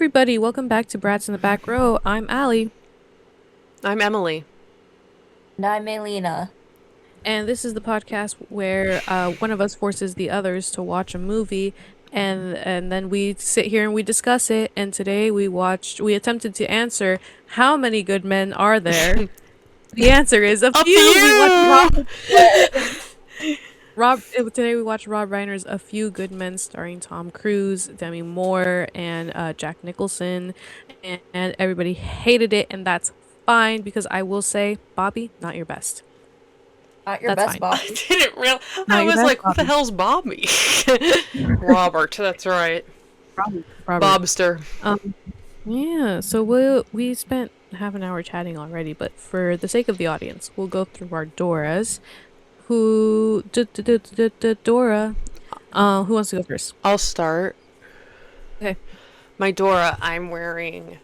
everybody, welcome back to Brats in the Back Row. I'm Allie, I'm Emily. And I'm Melina. and this is the podcast where one of us forces the others to watch a movie, and then we sit here and we discuss it. And today we attempted to answer how many good men are there. The answer is a A few. We watched few! Today we watched Rob Reiner's A Few Good Men, starring Tom Cruise, Demi Moore, and Jack Nicholson, and everybody hated it, and that's fine because I will say, Bobby, not your best. Not your That's best fine. boss. I didn't real. Not I your was best, like, who the Bobby. hell's Bobby? Robert, that's right. Robert. Bobster. Yeah. So we spent half an hour chatting already, but for the sake of the audience, we'll go through our Doras. Dora. Who wants to go first? I'll start. Okay. My Dora, I'm wearing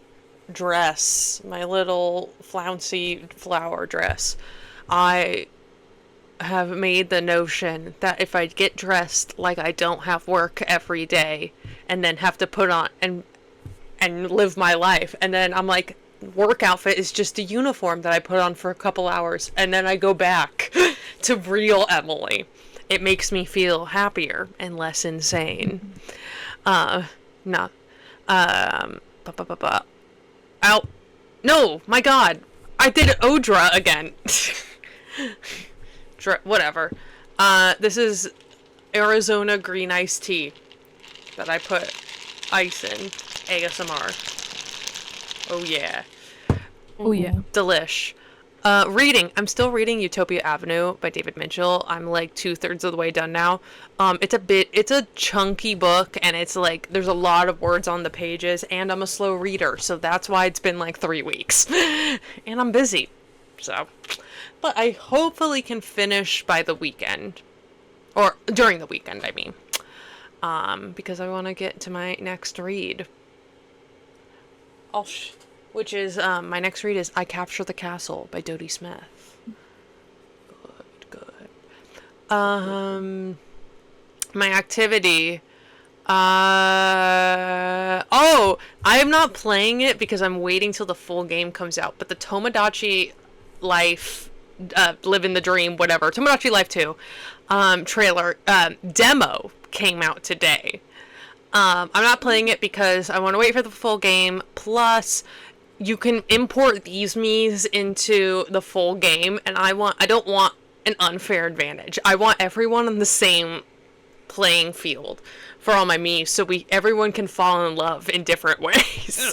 dress. My little flouncy flower dress. I have made the notion that if I get dressed like I don't have work every day and then have to put on and live my life, and then I'm like, work outfit is just a uniform that I put on for a couple hours and then I go back to real Emily. It makes me feel happier and less insane. Not ba, ba, ba, ba. Ow. No, my god. I did Odra again. Whatever. This is Arizona green iced tea that I put ice in. ASMR. Oh yeah. Oh yeah. Delish. Reading. I'm still reading Utopia Avenue by David Mitchell. I'm like 2/3 of the way done now. It's a chunky book, and it's like, there's a lot of words on the pages, and I'm a slow reader, so that's why it's been like 3 weeks. And I'm busy. So, but I hopefully can finish by the weekend. Or during the weekend, I mean. Because I want to get to my next read. Which is, my next read is I Capture the Castle by Dodie Smith. Good. My activity, oh, I am not playing it because I'm waiting till the full game comes out, but the Tomodachi Life, Living the Dream, whatever, Tomodachi Life 2, trailer, demo came out today. I'm not playing it because I want to wait for the full game. Plus, you can import these Miis into the full game, and I don't want an unfair advantage. I want everyone on the same playing field for all my Miis, so everyone can fall in love in different ways.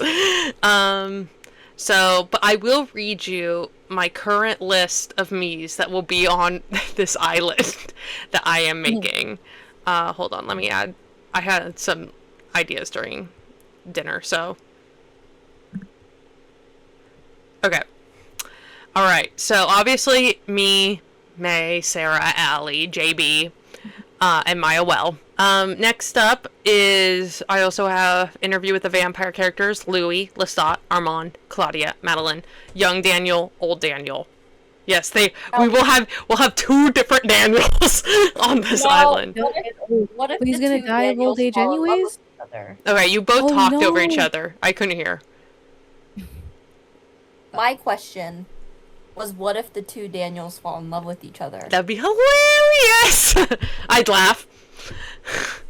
But I will read you my current list of Miis that will be on this island that I am making. Hold on, let me add. I had some ideas during dinner, so. Okay. Alright, so obviously me, May, Sarah, Allie, JB, and Maya Well. Next up is, I also have interview with the vampire characters, Louis, Lestat, Armand, Claudia, Madeline, young Daniel, old Daniel. Yes, we'll have 2 different Daniels on this island. What if But he's the gonna two die of old Daniels age fall in love anyways? with each other? Okay, you both Oh, talked over each no. other. I couldn't hear. My question was, what if the two Daniels fall in love with each other? That'd be hilarious! I'd laugh.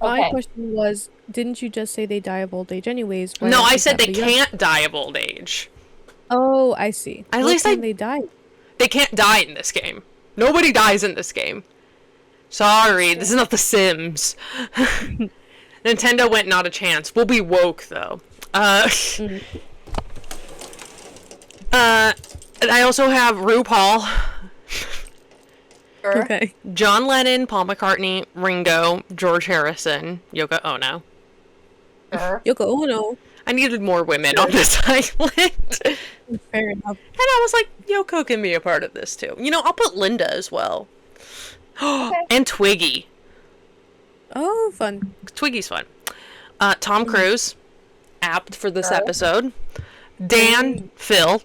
My Okay. question was, didn't you just say they die of old age anyways? Why No, not I just said have they the young- can't die of old age. Oh, I see. At What least can they die? They can't die in this game. Nobody dies in this game. Sorry, this is not The Sims. Nintendo went not a chance. We'll be woke, though. And I also have RuPaul, Sure. Okay. John Lennon, Paul McCartney, Ringo, George Harrison, Yoko Ono. Sure. Yoko Ono. I needed more women on this island. Fair enough. And I was like, Yoko can be a part of this too. You know, I'll put Linda as well. Okay. And Twiggy. Oh, fun. Twiggy's fun. Tom Cruise, apt for this Sure. episode. Dan, Phil,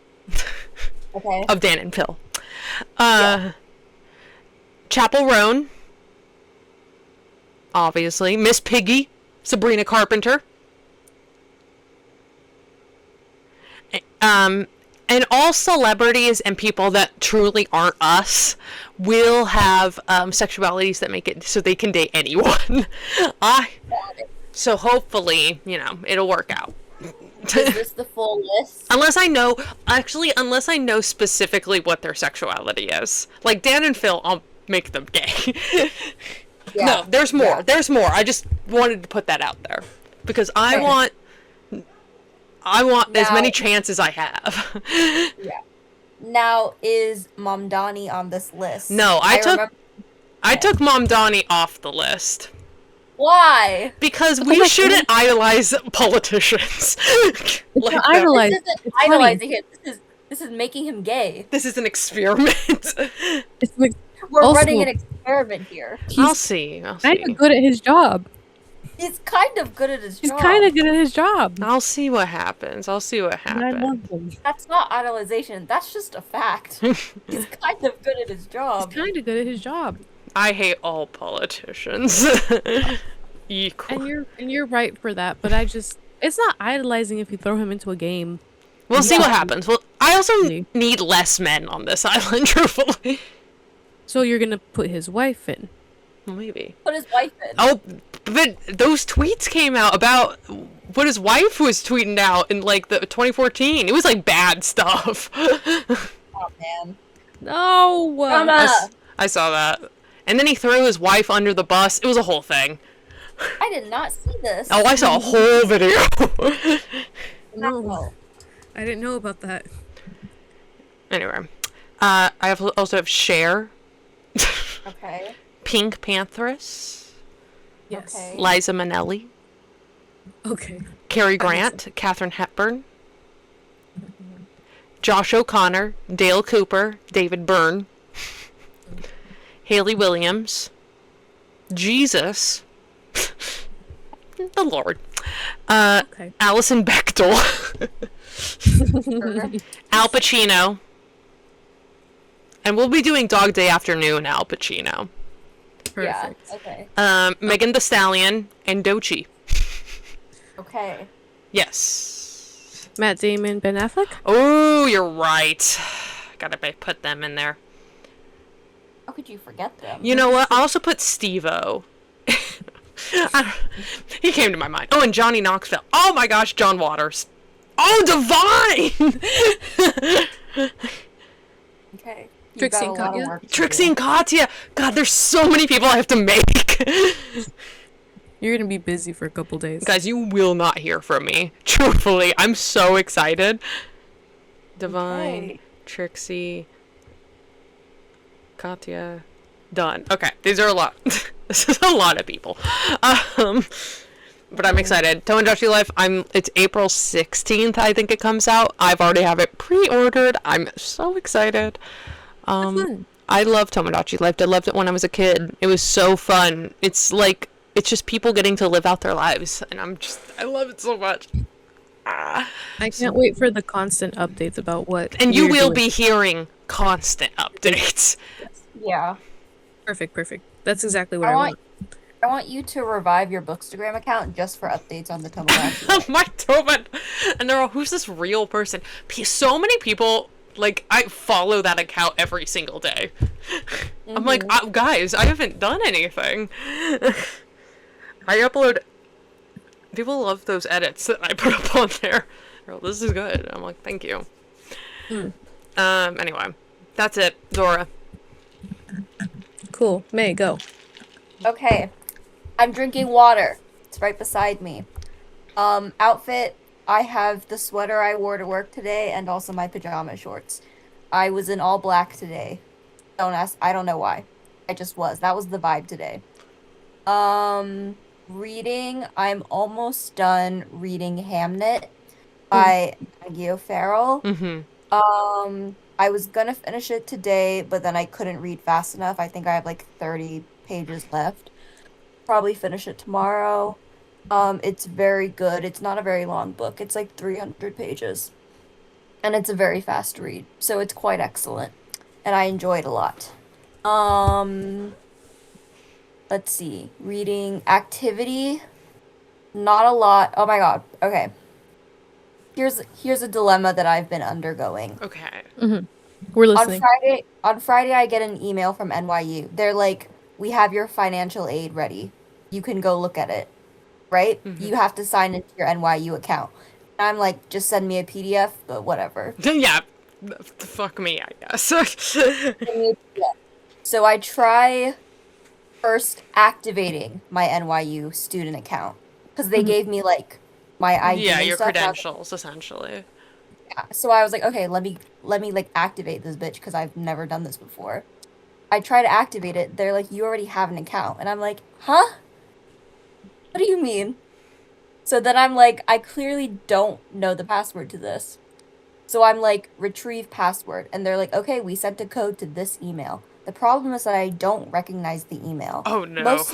Okay. of Dan and Phil. Chapel Roan, obviously. Miss Piggy, Sabrina Carpenter. And all celebrities and people that truly aren't us will have sexualities that make it so they can date anyone. I so hopefully, it'll work out. Is this the full list? Unless I know specifically what their sexuality is. Like Dan and Phil, I'll make them gay. Yeah. No, there's more. Yeah. There's more. I just wanted to put that out there because I want as many chances I have. Yeah. Now, is Mamdani on this list? No, I took Mom Donnie off the list. Why? Because we shouldn't idolize politicians. It's not idolize. This isn't It's idolizing him. This is making him gay. This is an experiment. It's like We're Also- running an experiment here. I'll see. kind of good at his job. He's kind of good at his He's job. kind of good at his job. I'll see what happens. And I love him. That's not idolization. That's just a fact. He's kind of good at his He's job. kind of good at his job. I hate all politicians. Equal. And you're right for that, but it's not idolizing if you throw him into a game. We'll see Yeah. what happens. Well, I also See. need less men on this island, truthfully. So you're gonna put his wife in. Well, maybe. Put his wife in. Oh, but those tweets came out about what his wife was tweeting out in like the 2014. It was like bad stuff. Oh man. No. I saw that. And then he threw his wife under the bus. It was a whole thing. I did not see this. Oh, I saw a whole video. No. I didn't know about that. Anyway, also have Cher, Okay. Pink Pantheress, Yes. Okay. Liza Minnelli, Okay. Cary Grant, Katharine Hepburn, Josh O'Connor, Dale Cooper, David Byrne, Haley Williams, Jesus, the Lord, Okay. Alison Bechdel, Al Pacino, and we'll be doing Dog Day Afternoon Al Pacino, Perfect. Yeah. Okay. Megan Thee Stallion, and Doechii. Okay. Yes. Matt Damon, Ben Affleck. Oh, you're right. Gotta put them in there. How could you forget them? You know what? I also put Steve-O. He came to my mind. Oh, and Johnny Knoxville. Oh my gosh, John Waters. Oh, Divine! Okay. You've Trixie got a and lot of Katya? work to Trixie do. and Katya. God, there's so many people I have to make. You're gonna be busy for a couple days. Guys, you will not hear from me. Truthfully, I'm so excited. Divine, Okay. Trixie, Katya, done. Okay, these are a lot. This is a lot of people. But I'm excited. Toe and Dusty Life. It's April 16th. I think it comes out. I've already have it pre-ordered. I'm so excited. Fun. I love Tomodachi Life. I loved it when I was a kid. It was so fun. It's just people getting to live out their lives, and I love it so much. I can't wait for the constant updates about what. And you we're will doing. be hearing constant updates. Yeah. Perfect. That's exactly what I want. I want you to revive your Bookstagram account just for updates on the Tomodachi. My Toma, and they're all, who's this real person? So many people, like, I follow that account every single day. I'm like, guys, I haven't done anything. I upload. People love those edits that I put up on there. They're like, this is good. I'm like, thank you. Anyway, that's it, Zora. Cool. May, go. Okay. I'm drinking water. It's right beside me. Outfit. I have the sweater I wore to work today and also my pajama shorts. I was in all black today. Don't ask. I don't know why. I just was. That was the vibe today. Reading. I'm almost done reading Hamnet by Maggie O'Farrell. I was gonna finish it today, but then I couldn't read fast enough. I think I have like 30 pages left. Probably finish it tomorrow. It's very good. It's not a very long book. It's like 300 pages. And it's a very fast read. So it's quite excellent. And I enjoy it a lot. Let's see. Reading activity. Not a lot. Oh my god. Okay. here's a dilemma that I've been undergoing. Okay. We're On listening. Friday I get an email from NYU. They're like, "We have your financial aid ready. You can go look at it." Right? You have to sign into your NYU account. And I'm like, "Just send me a PDF," but whatever. Yeah. Fuck me, I guess. Send me a PDF. So I try first activating my NYU student account because they gave me like my Yeah, ID and your stuff. And credentials, essentially. so I was like, okay, let me like activate this bitch because I've never done this before. I try to activate it. They're like, you already have an account, and I'm like, huh? What do you mean? So then I'm like, I clearly don't know the password to this. So I'm like, retrieve password, and they're like, okay, we sent a code to this email. The problem is that I don't recognize the email. Oh no.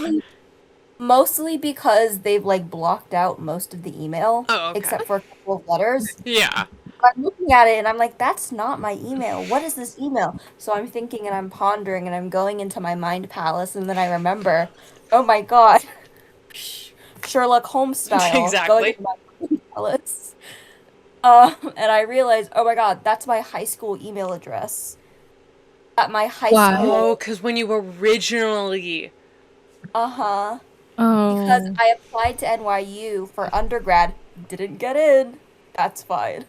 Mostly because they've like blocked out most of the email Oh, okay. except for a couple of letters. Yeah. I'm looking at it and I'm like, that's not my email. What is this email? So I'm thinking and I'm pondering and I'm going into my mind palace and then I remember, oh my God, Sherlock Holmes style, going Exactly. into my mind palace. And I realized, oh my God, that's my high school email address. At my high Why? Oh, school, because when you originally. uh-huh. Because Oh. I applied to NYU for undergrad, didn't get in. That's fine.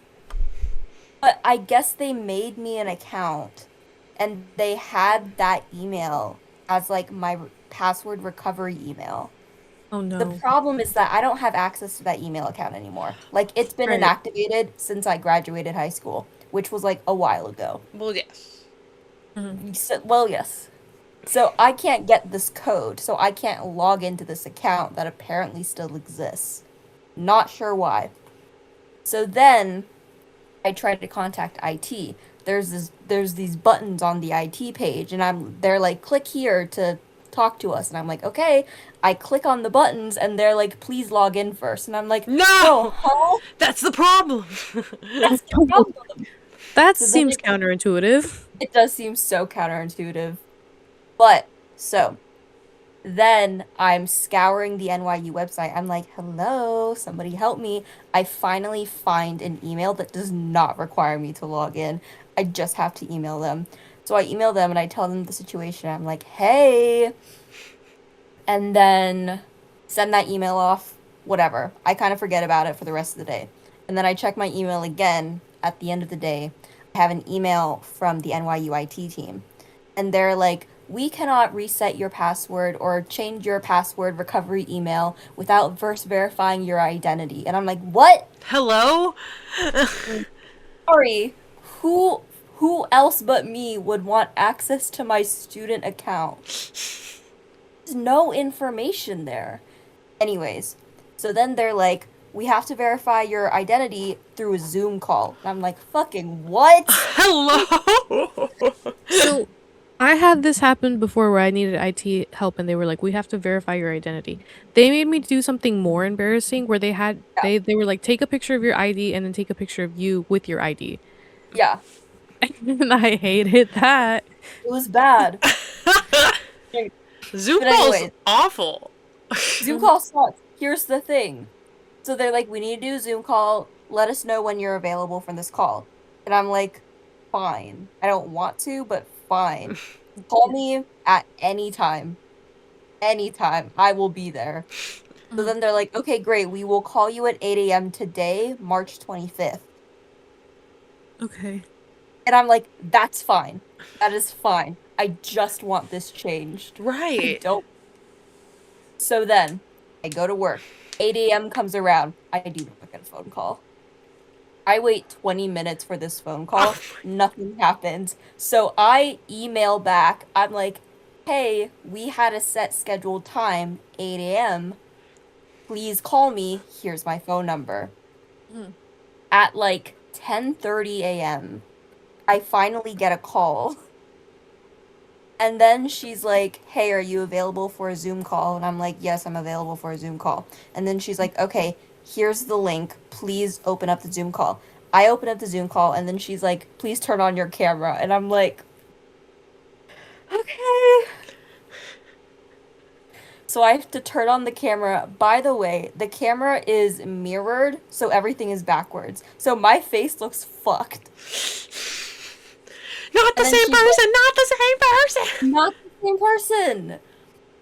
But I guess they made me an account and they had that email as like my password recovery email. Oh The no. problem is that I don't have access to that email account anymore. Like it's been Right. inactivated since I graduated high school, which was like a while ago. Well, yes. So, well, yes. So I can't get this code, so I can't log into this account that apparently still exists. Not sure why. So then I tried to contact IT. There's these buttons on the IT page and they're like click here to talk to us and I'm like, "Okay." I click on the buttons and they're like, "Please log in first." And I'm like, "Bro, No! huh? That's the problem! That's the problem." That So then seems counterintuitive. it does seem so counterintuitive. But so then I'm scouring the NYU website. I'm like, hello, somebody help me. I finally find an email that does not require me to log in. I just have to email them. So I email them and I tell them the situation. I'm like, hey, and then send that email off, whatever. I kind of forget about it for the rest of the day. And then I check my email again at the end of the day. I have an email from the NYU IT team. And they're like, we cannot reset your password or change your password recovery email without first verifying your identity. And I'm like, what? Hello? Sorry. Who who else but me would want access to my student account? There's no information there. Anyways, so then they're like, we have to verify your identity through a Zoom call. And I'm like, fucking what? Hello? So I had this happen before where I needed IT help and they were like, we have to verify your identity. They made me do something more embarrassing where Yeah. they were like, take a picture of your ID and then take a picture of you with your ID. Yeah. And I hated that. It was bad. Zoom But call's anyways, awful. Zoom call sucks. Here's the thing. So they're like, we need to do a Zoom call. Let us know when you're available for this call. And I'm like, fine. I don't want to, but fine. Call me at any time. Anytime. I will be there. So then they're like, okay, great. We will call you at 8 a.m. today, March 25th. Okay. And I'm like, that's fine. That is fine. I just want this changed. I Right. don't. So then I go to work. 8 a.m. comes around. I do the fucking phone call. I wait 20 minutes for this phone call. Nothing happens. So I email back. I'm like, hey, we had a set scheduled time, 8 a.m. Please call me. Here's my phone number. At like 10:30 a.m., I finally get a call. And then she's like, hey, are you available for a Zoom call? And I'm like, yes, I'm available for a Zoom call. And then she's like, okay, here's the link. Please open up the Zoom call. I open up the Zoom call, and then she's like, please turn on your camera. And I'm like, okay. So I have to turn on the camera. By the way, the camera is mirrored, so everything is backwards. So my face looks fucked. Not the And then same she's like, person. Not the same person. not the same person.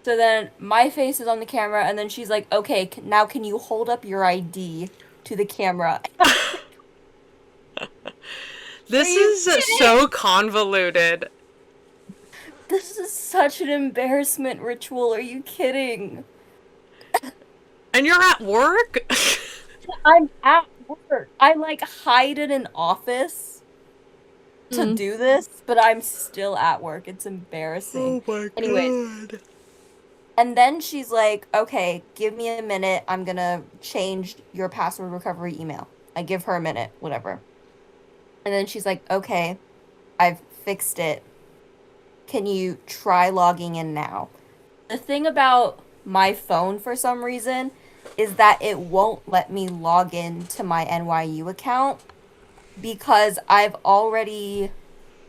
So then my face is on the camera, and then she's like, okay, now can you hold up your ID to the camera? This you is so convoluted. This is such an embarrassment ritual. Are you kidding? And you're at work? I'm at work. I like hide in an office to do this, but I'm still at work. It's embarrassing. Oh my Anyways, god. and then she's like, okay, give me a minute. I'm gonna change your password recovery email. I give her a minute, whatever. And then she's like, okay, I've fixed it. Can you try logging in now? The thing about my phone for some reason is that it won't let me log in to my NYU account because I've already...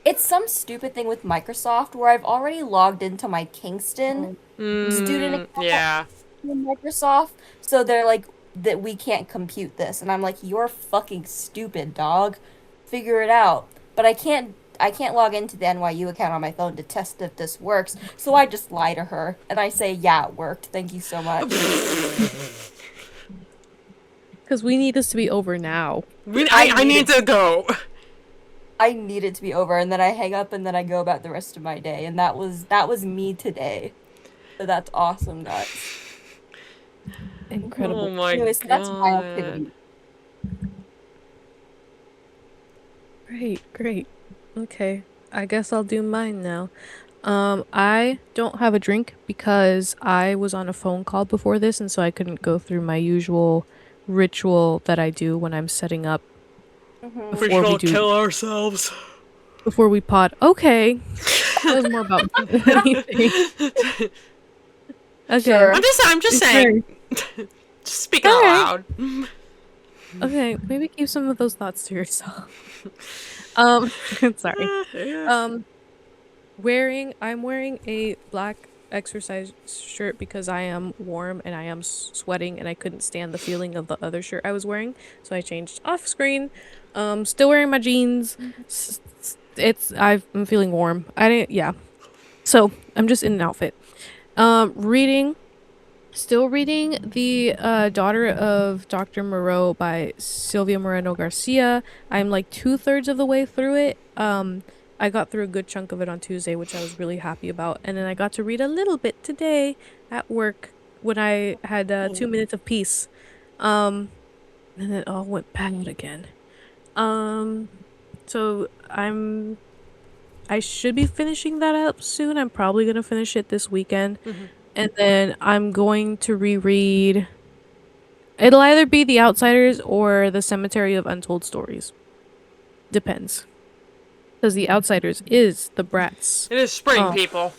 It's some stupid thing with Microsoft where I've already logged into my Kingston student account Yeah. in Microsoft. So they're like, that we can't compute this. And I'm like, you're fucking stupid, dog. Figure it out. But I can't log into the NYU account on my phone to test if this works. So I just lie to her and I say, yeah, it worked. Thank you so much. Because we need this to be over now. I need to go. I need it to be over, and then I hang up, and then I go about the rest of my day, and that was me today. So that's awesome, nuts. Incredible. Oh my Anyways, god. that's my activity. Great. Okay, I guess I'll do mine now. I don't have a drink because I was on a phone call before this, and so I couldn't go through my usual ritual that I do when I'm setting up We before we shall do kill ourselves. before we pod. Okay, that was more about me than anything. Okay. Sure. I'm just saying. Just speak out loud. Okay, maybe keep some of those thoughts to yourself. Sorry. I'm wearing a black exercise shirt because I am warm and I am sweating and I couldn't stand the feeling of the other shirt I was wearing, so I changed off screen. Still wearing my jeans. I'm feeling warm. Yeah. So I'm just in an outfit. Still reading The Daughter of Dr. Moreau by Sylvia Moreno Garcia. I'm like 2/3 of the way through it. I got through a good chunk of it on Tuesday, which I was really happy about. And then I got to read a little bit today at work when I had 2 minutes of peace. And then it all went bad again. So I should be finishing that up soon. I'm probably going to finish it this weekend. And then I'm going to reread... It'll either be The Outsiders or The Cemetery of Untold Stories. Depends. Because The Outsiders is the Bratz. It is spring, people.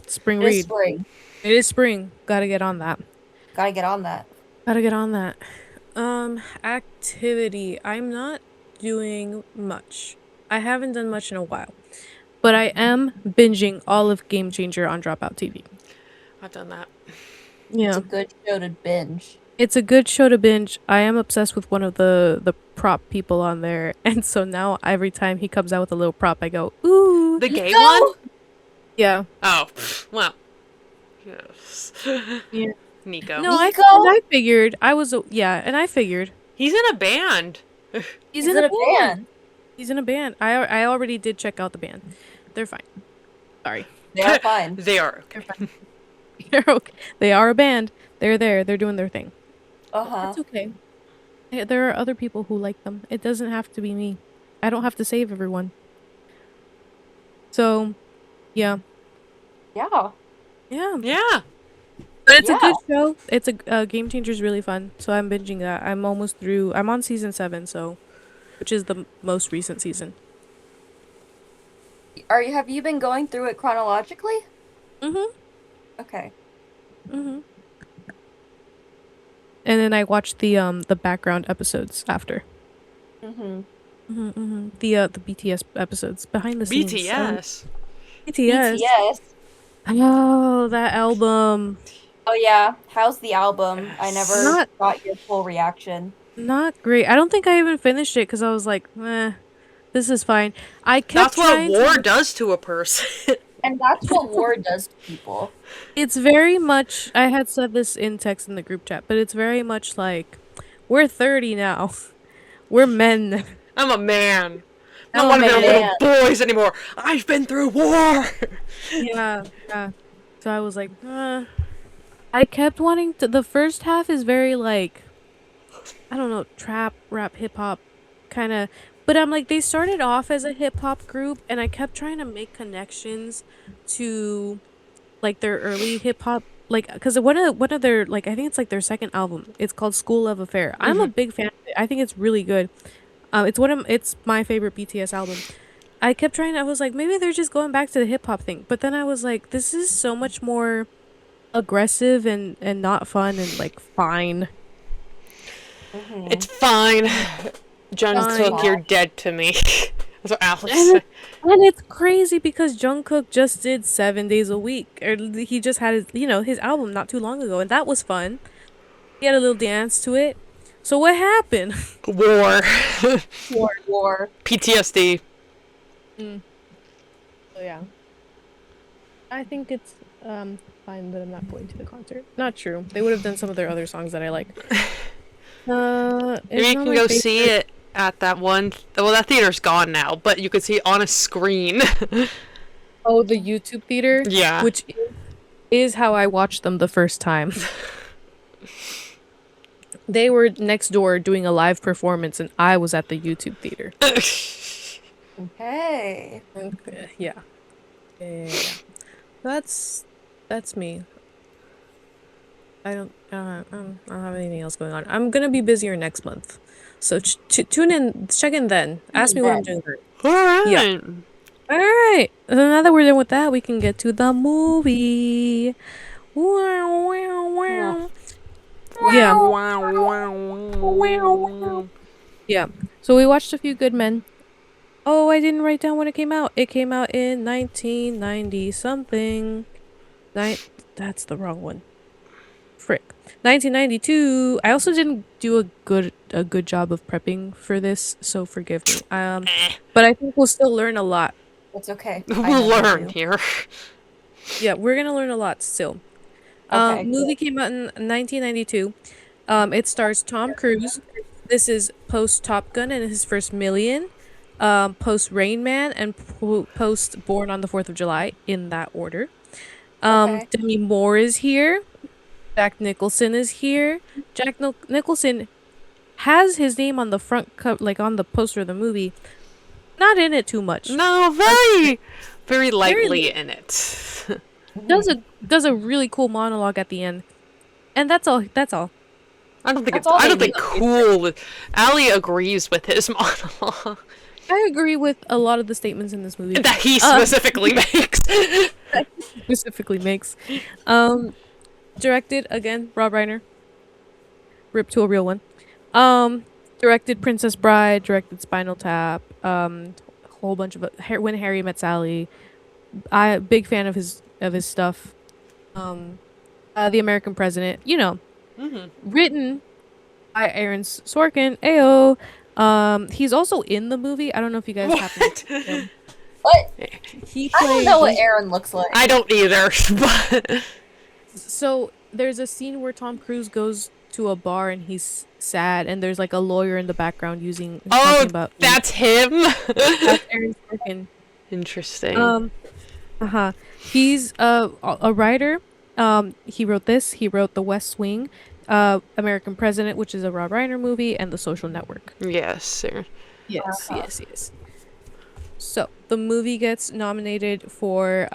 Spring It is read. spring. It is spring. Gotta get on that. Gotta get on that. Activity. I'm not doing much. I haven't done much in a while. But I am binging all of Game Changer on Dropout TV. I've done that. Yeah. It's a good show to binge. It's a good show to binge. I am obsessed with one of the prop people on there. And so now every time he comes out with a little prop, I go, ooh. The gay one? Yeah. Oh, well. Yes. Yeah. Nico. No, Nico? I figured. I figured. He's in a band. He's in a band. He's in a band. I already did check out the band. They're fine. Sorry. They are fine. They are. They're fine. They're okay. They are a band. They're there. They're doing their thing. Uh-huh. It's okay. There are other people who like them. It doesn't have to be me. I don't have to save everyone. So, yeah. Yeah. Yeah. Yeah. But it's a good Yeah. show. It's a Game Changer's really fun. So I'm binging that. I'm almost through. I'm on season 7, so which is the most recent season. Have you been going through it chronologically? Mhm. Okay. Mhm. And then I watched the background episodes after. Mm-hmm. The BTS episodes behind the scenes. BTS. BTS. BTS. Oh, that album. Oh yeah, how's the album? I never Not got your full reaction. not great. I don't think I even finished it because I was like, this is fine. I kept That's what trying war to. does to a person. And that's what war does to people. It's very much. I had said this in text in the group chat, but it's very much like we're 30 now. We're men. I'm a man. I I'm don't a want to be man. little boys anymore. I've been through war. Yeah, yeah. So I was like, I kept wanting to. The first half is very like, I don't know, trap, rap, hip hop, kind of. But I'm like, they started off as a hip hop group, and I kept trying to make connections to like their early hip hop, like, because one of their like, I think it's like their second album. It's called School of Affair. I'm a big fan of it. I think it's really good. It's my favorite BTS album. I kept trying. I was like, maybe they're just going back to the hip hop thing. But then I was like, this is so much more aggressive and not fun and like fine. It's fine. Jungkook, Fine. you're dead to me. That's what Alex And said. and it's crazy because Jungkook just did 7 days a week, or he just had his album not too long ago, and that was fun. He had a little dance to it. So what happened? War. War. PTSD. So yeah, I think it's fine that I'm not going to the concert. Not true. They would have done some of their other songs that I like. Maybe It's you not can my go favorite. see it at that one. Well, that theater's gone now, but you could see it on a screen. Oh, the YouTube theater, Yeah. which is how I watched them the first time. They were next door doing a live performance, and I was at the YouTube theater. Okay. Okay, yeah. Yeah. That's me. I don't have anything else going on. I'm gonna be busier next month, so tune in, check in then. Ask me what I'm doing. Alright. Yeah. All right. So now that we're done with that, we can get to the movie. Wow, wow, wow. Yeah. Wow, wow, wow. Yeah. So we watched A Few Good Men. Oh, I didn't write down when it came out. It came out in 1990 something. That's the wrong one. Frick. 1992. I also didn't do a good job of prepping for this, so forgive me. But I think we'll still learn a lot. It's okay. We'll learn here. Yeah, we're gonna learn a lot still. Okay. Movie came out in 1992. It stars Tom Cruise. This is post Top Gun and his first million, post Rain Man, and post Born on the 4th of July, in that order. Okay. Demi Moore is here. Jack Nicholson is here. Jack Nicholson has his name on the front cover, like on the poster of the movie. Not in it too much. No, very lightly in it. Does a really cool monologue at the end, and that's all. That's all. I don't think That's it's. all I don't they think cool. Ali agrees with his monologue I agree with a lot of the statements in this movie that he specifically makes. specifically makes. Directed again, Rob Reiner. Rip to a real one. Directed Princess Bride. Directed Spinal Tap. A whole bunch of When Harry Met Sally. I big fan of his stuff. The American President. Written by Aaron Sorkin. Ayo. He's also in the movie. I don't know if you guys happen to know him. What? He I don't know what plays. Aaron looks like. I don't either. But So there's a scene where Tom Cruise goes to a bar and he's sad, and there's like a lawyer in the background talking about. that's him. That's Aaron Sorkin. Interesting. He's a writer. He wrote this. He wrote The West Wing, American President, which is a Rob Reiner movie, and The Social Network. Yes, sir. Yes. So the movie gets nominated for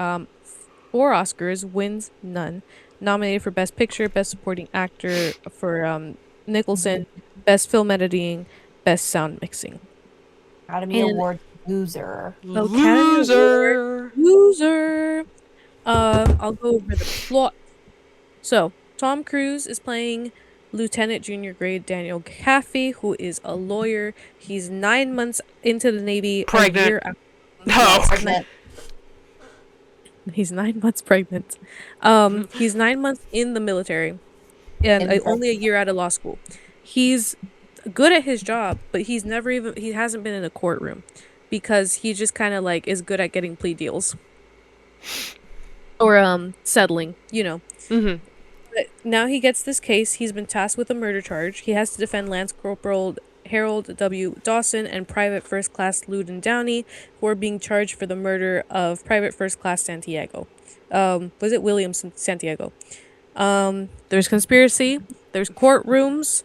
4 Oscars, wins none. Nominated for Best Picture, Best Supporting Actor for Nicholson, Best Film Editing, Best Sound Mixing. Academy And- Award loser. Loser. Loser. I'll go over the plot. So, Tom Cruise is playing Lieutenant Junior Grade Daniel Caffey, who is a lawyer. He's 9 months into the Navy. Pregnant. A year after. No. Pregnant. He's 9 months pregnant. He's 9 months in the military and In only a year out of law school. He's good at his job, but he hasn't been in a courtroom because he just kind of like is good at getting plea deals or settling, you know. Mm-hmm. But now he gets this case. He's been tasked with a murder charge. He has to defend Lance Corporal Harold W. Dawson and Private First Class Loudon Downey, who are being charged for the murder of Private First Class Santiago. Was it William Santiago? There's conspiracy. There's courtrooms.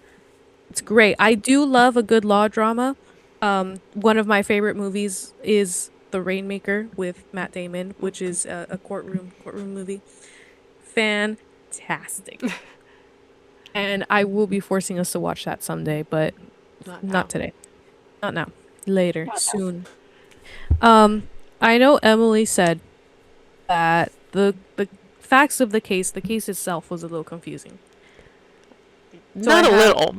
It's great. I do love a good law drama. One of my favorite movies is The Rainmaker with Matt Damon, which is a courtroom movie. Fantastic. And I will be forcing us to watch that someday, but not today. Not now. Later. Soon. I know Emily said that the facts of the case itself was a little confusing. Not a little.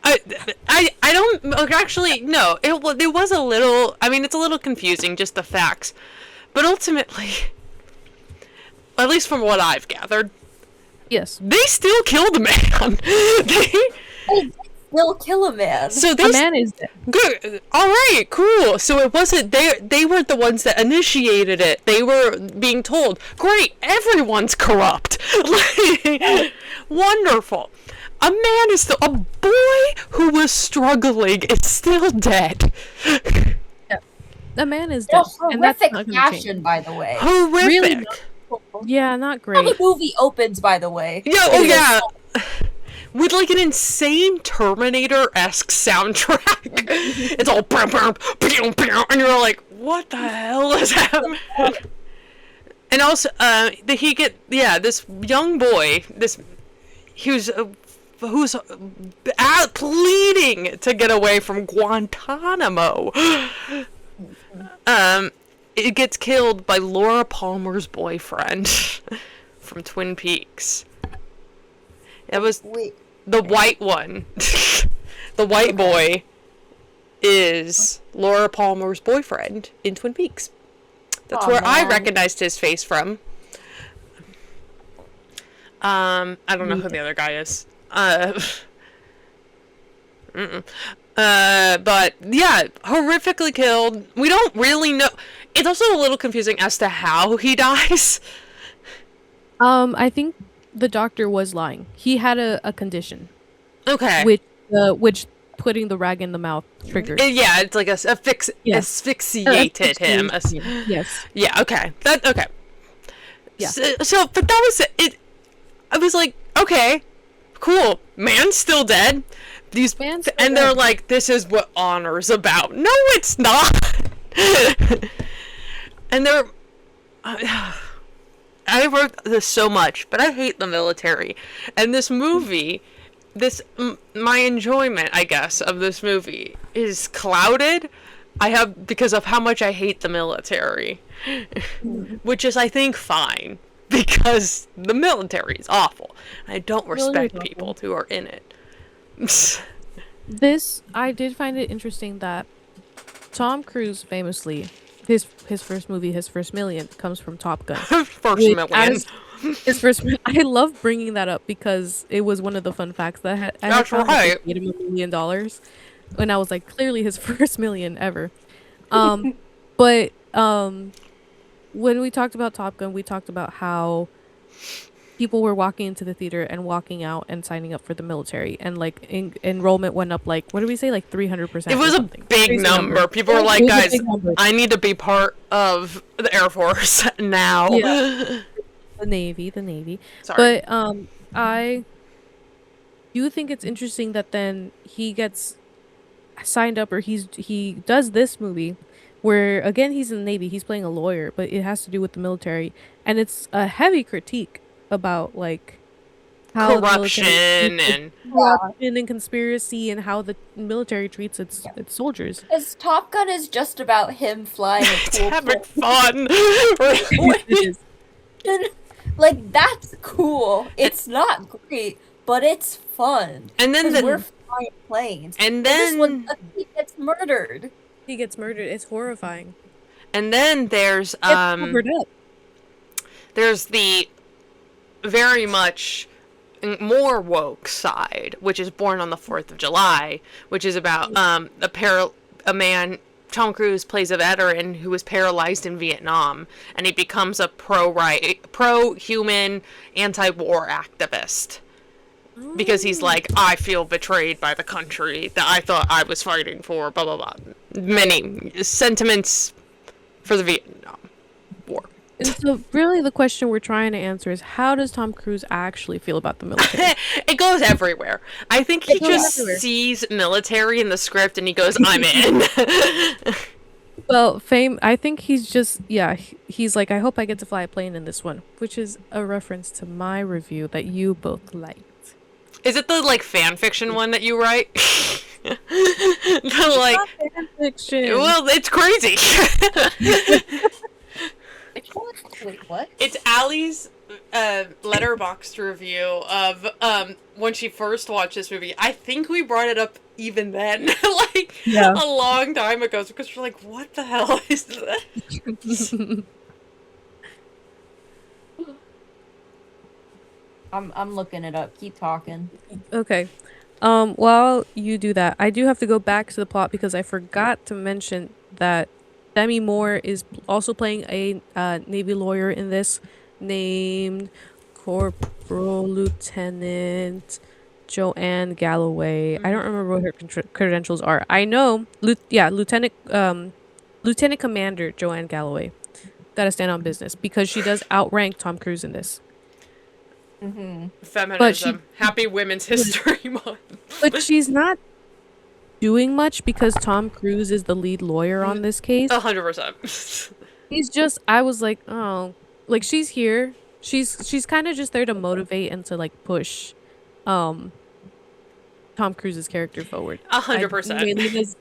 I don't actually no. It was a little. I mean, it's a little confusing, just the facts, but ultimately, at least from what I've gathered, Yes. they still killed a man. They still kill a man. So A man is dead. good. All right, cool. So it wasn't they weren't the ones that initiated it. They were being told, "Great, everyone's corrupt." Wonderful. A man is still a boy who was struggling is still dead. A man is In a dead. And that's horrific not gonna change. fashion, by the way. Horrific. Really? Yeah, not How great. the movie opens, by the way. Yeah, oh Anyway, yeah. With like an insane Terminator-esque soundtrack. It's all brum, brum, pew, pew, and you're like, what the hell is happening? And also, this young boy, who's out pleading to get away from Guantanamo. It gets killed by Laura Palmer's boyfriend from Twin Peaks. It was Wait. the white one. The white boy is Laura Palmer's boyfriend in Twin Peaks. That's where I recognized his face from. I don't know who the other guy is. But yeah, horrifically killed. We don't really know. It's also a little confusing as to how he dies. I think the doctor was lying. He had a condition, Okay. which putting the rag in the mouth triggered. Yeah, it's like Yes. asphyxiated him. Yes. Yeah. Okay. Okay. Yeah. So, but that was it. I was like, okay, cool. Man's still dead. Man's still And they're dead. like, this is what honor's about. No, it's not. And they're. I wrote this so much, but I hate the military. And this movie, my enjoyment, I guess, of this movie is clouded. Because of how much I hate the military, which is, I think, fine, because the military is awful. I don't respect people who are in it. I did find it interesting that Tom Cruise famously, his first movie, his first million, comes from Top Gun. First Which, million. His first. I love bringing that up because it was one of the fun facts that I had That's found that right. they paid him $1 million, and I was like, clearly his first million ever. But when we talked about Top Gun, we talked about how people were walking into the theater and walking out and signing up for the military, and like enrollment went up like, what did we say, like 300%? It was a big Crazy number. People were It like, was a guys, big number. I need to be part of the Air Force now. Yeah. The Navy. Sorry. But I do think it's interesting that then he gets signed up, or he does this movie where again he's in the Navy, he's playing a lawyer, but it has to do with the military, and it's a heavy critique about like how Corruption and corruption and conspiracy, and how the military treats its soldiers. Because Top Gun is just about him flying a it's cool having plane. fun. Really? Like, that's cool. It's not great, but it's fun. And then 'Cause we're flying planes. and This one, then he gets murdered. He gets murdered. It's horrifying. and then there's Gets covered up. There's the very much more woke side, which is Born on the 4th of July, which is about a man. Tom Cruise plays a veteran who was paralyzed in Vietnam, and he becomes a pro-human, anti-war activist. Because he's like, I feel betrayed by the country that I thought I was fighting for, blah, blah, blah. Many sentiments for the Vietnam War. And so really the question we're trying to answer is, how does Tom Cruise actually feel about the military? It goes everywhere. I think he goes just everywhere. sees military in the script and he goes, I'm in. Well, I think he's just, he's like, I hope I get to fly a plane in this one, which is a reference to my review that you both liked. Is it the, like, fan fiction one that you write? The, like, Fan fiction. well, it's crazy. Wait, what? It's Allie's letterboxed review of when she first watched this movie. I think we brought it up even then, like a long time ago, because we're like, what the hell is that? I'm looking it up. Keep talking. Okay. While you do that, I do have to go back to the plot because I forgot to mention that Demi Moore is also playing a Navy lawyer in this, named Corporal Lieutenant Joanne Galloway. I don't remember what her credentials are. I know, Lieutenant Commander Joanne Galloway. Gotta stand on business because she does outrank Tom Cruise in this. Feminism. Happy Women's History Month. But she's not doing much because Tom Cruise is the lead lawyer on this case. 100%. He's just, I was like, oh, like she's here. She's kind of just there to motivate and to like push Tom Cruise's character forward. 100%. Melina's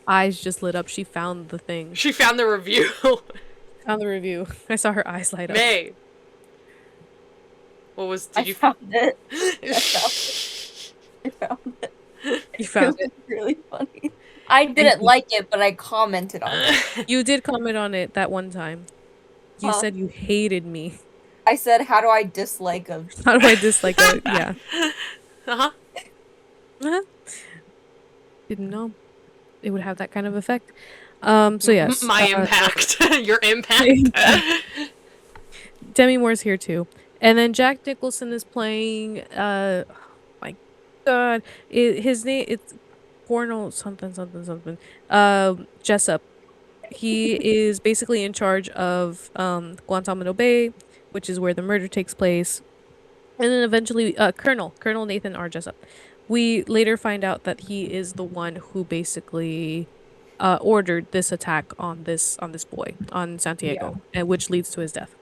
eyes just lit up. She found the thing. She found the review. Found the review. I saw her eyes light up. May. What was, did I you found it. I found it. You found it. It was really funny. I didn't like it, but I commented on it. You did comment on it that one time. You said you hated me. I said, how do I dislike a... How do I dislike it? Yeah. Uh-huh. Uh-huh. Didn't know it would have that kind of effect. So yes. My impact. Your impact. Demi Moore's here too. And then Jack Nicholson is playing, oh my god, his name, it's Cornel something. Jessup. He is basically in charge of Guantanamo Bay, which is where the murder takes place. And then eventually, Colonel Nathan R. Jessup. We later find out that he is the one who basically ordered this attack on this boy, on Santiago, and which leads to his death.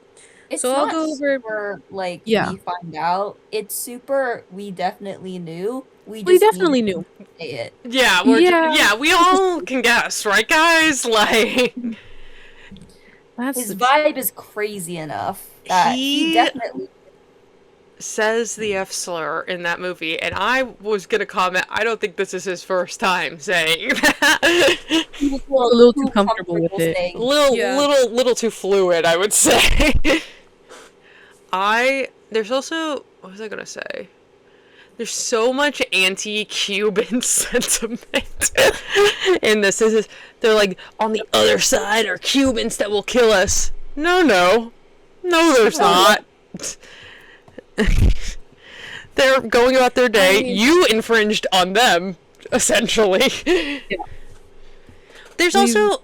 It's So not I'll go over. super, like, Yeah. we find out. It's super, we definitely knew. We We just definitely needed knew. to say it. Yeah, Yeah. we all can guess, right, guys? Like, That's His vibe is crazy enough that he definitely... says the F slur in that movie, and I was gonna comment, I don't think this is his first time saying that. He was a little too comfortable with it. saying it. Little too fluid, I would say. There's also, what was I gonna say? There's so much anti-Cuban sentiment in this. They're like, on the other side are Cubans that will kill us. No, there's not. They're going about their day. You infringed on them, essentially. Yeah. There's also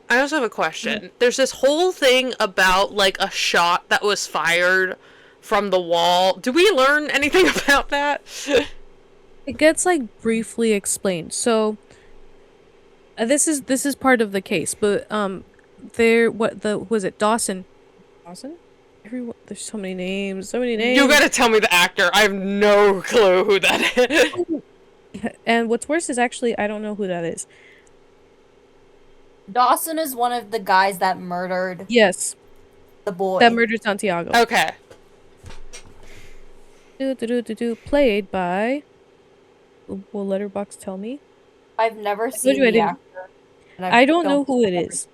I also have a question. There's this whole thing about like a shot that was fired from the wall. Do we learn anything about that? It gets like briefly explained. So this is part of the case, but was it Dawson? There's so many names. You gotta tell me the actor. I have no clue who that is. And what's worse is actually I don't know who that is. Dawson is one of the guys that murdered Yes. the boy. That murdered Santiago. Okay. Played by... Will Letterboxd tell me? I've never seen you I the didn't- actor. and I don't know who it is.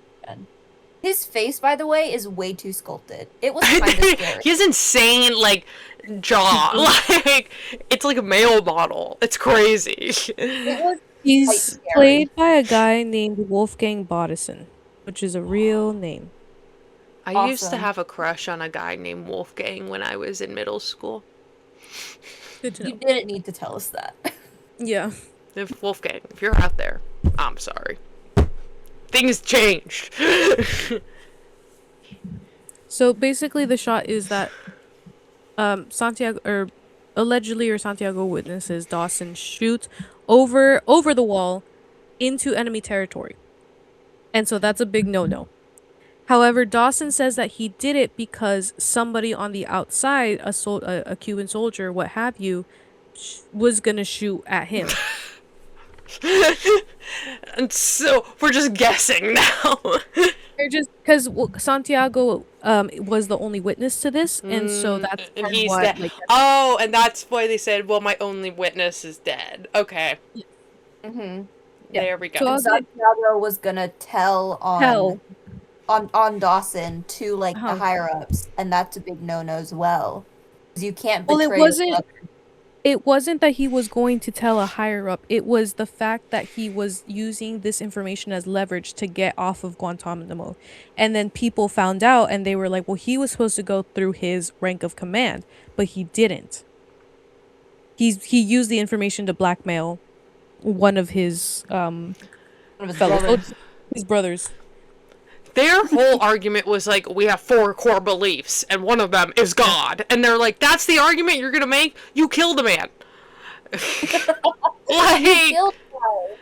His face, by the way, is way too sculpted. It was kind of scary. He has insane, like, jaw. Like, it's like a male model. It's crazy. It was quite He's scary. played by a guy named Wolfgang Bodison, which is a real name. I used to Awesome. have a crush on a guy named Wolfgang when I was in middle school. Good to You know. didn't need to tell us that. Yeah. If Wolfgang, if you're out there, I'm sorry. Things changed. So basically, the shot is that Santiago, or allegedly, or Santiago witnesses Dawson shoot over the wall into enemy territory, and so that's a big no-no. However, Dawson says that he did it because somebody on the outside, a Cuban soldier, what have you, was gonna shoot at him. And so we're just guessing now. They're just because Santiago was the only witness to this, and so that's And part of he's what, dead. like, Oh, and that's why they said, well, my only witness is dead. Okay. Mm-hmm. Yeah. There we go. So And Santiago was gonna tell hell. on Dawson to like Uh-huh. the higher ups, and that's a big no-no as well. Because you can't Well, betray it wasn't that he was going to tell a higher up. It was the fact that he was using this information as leverage to get off of Guantanamo. And then people found out and they were like, well, he was supposed to go through his rank of command, but he didn't. He used the information to blackmail one of his one of his fellows, brothers. his brothers. Their whole argument was like, we have 4 core beliefs, and one of them is God. And they're like, that's the argument you're gonna make? You killed a man. Like, Killed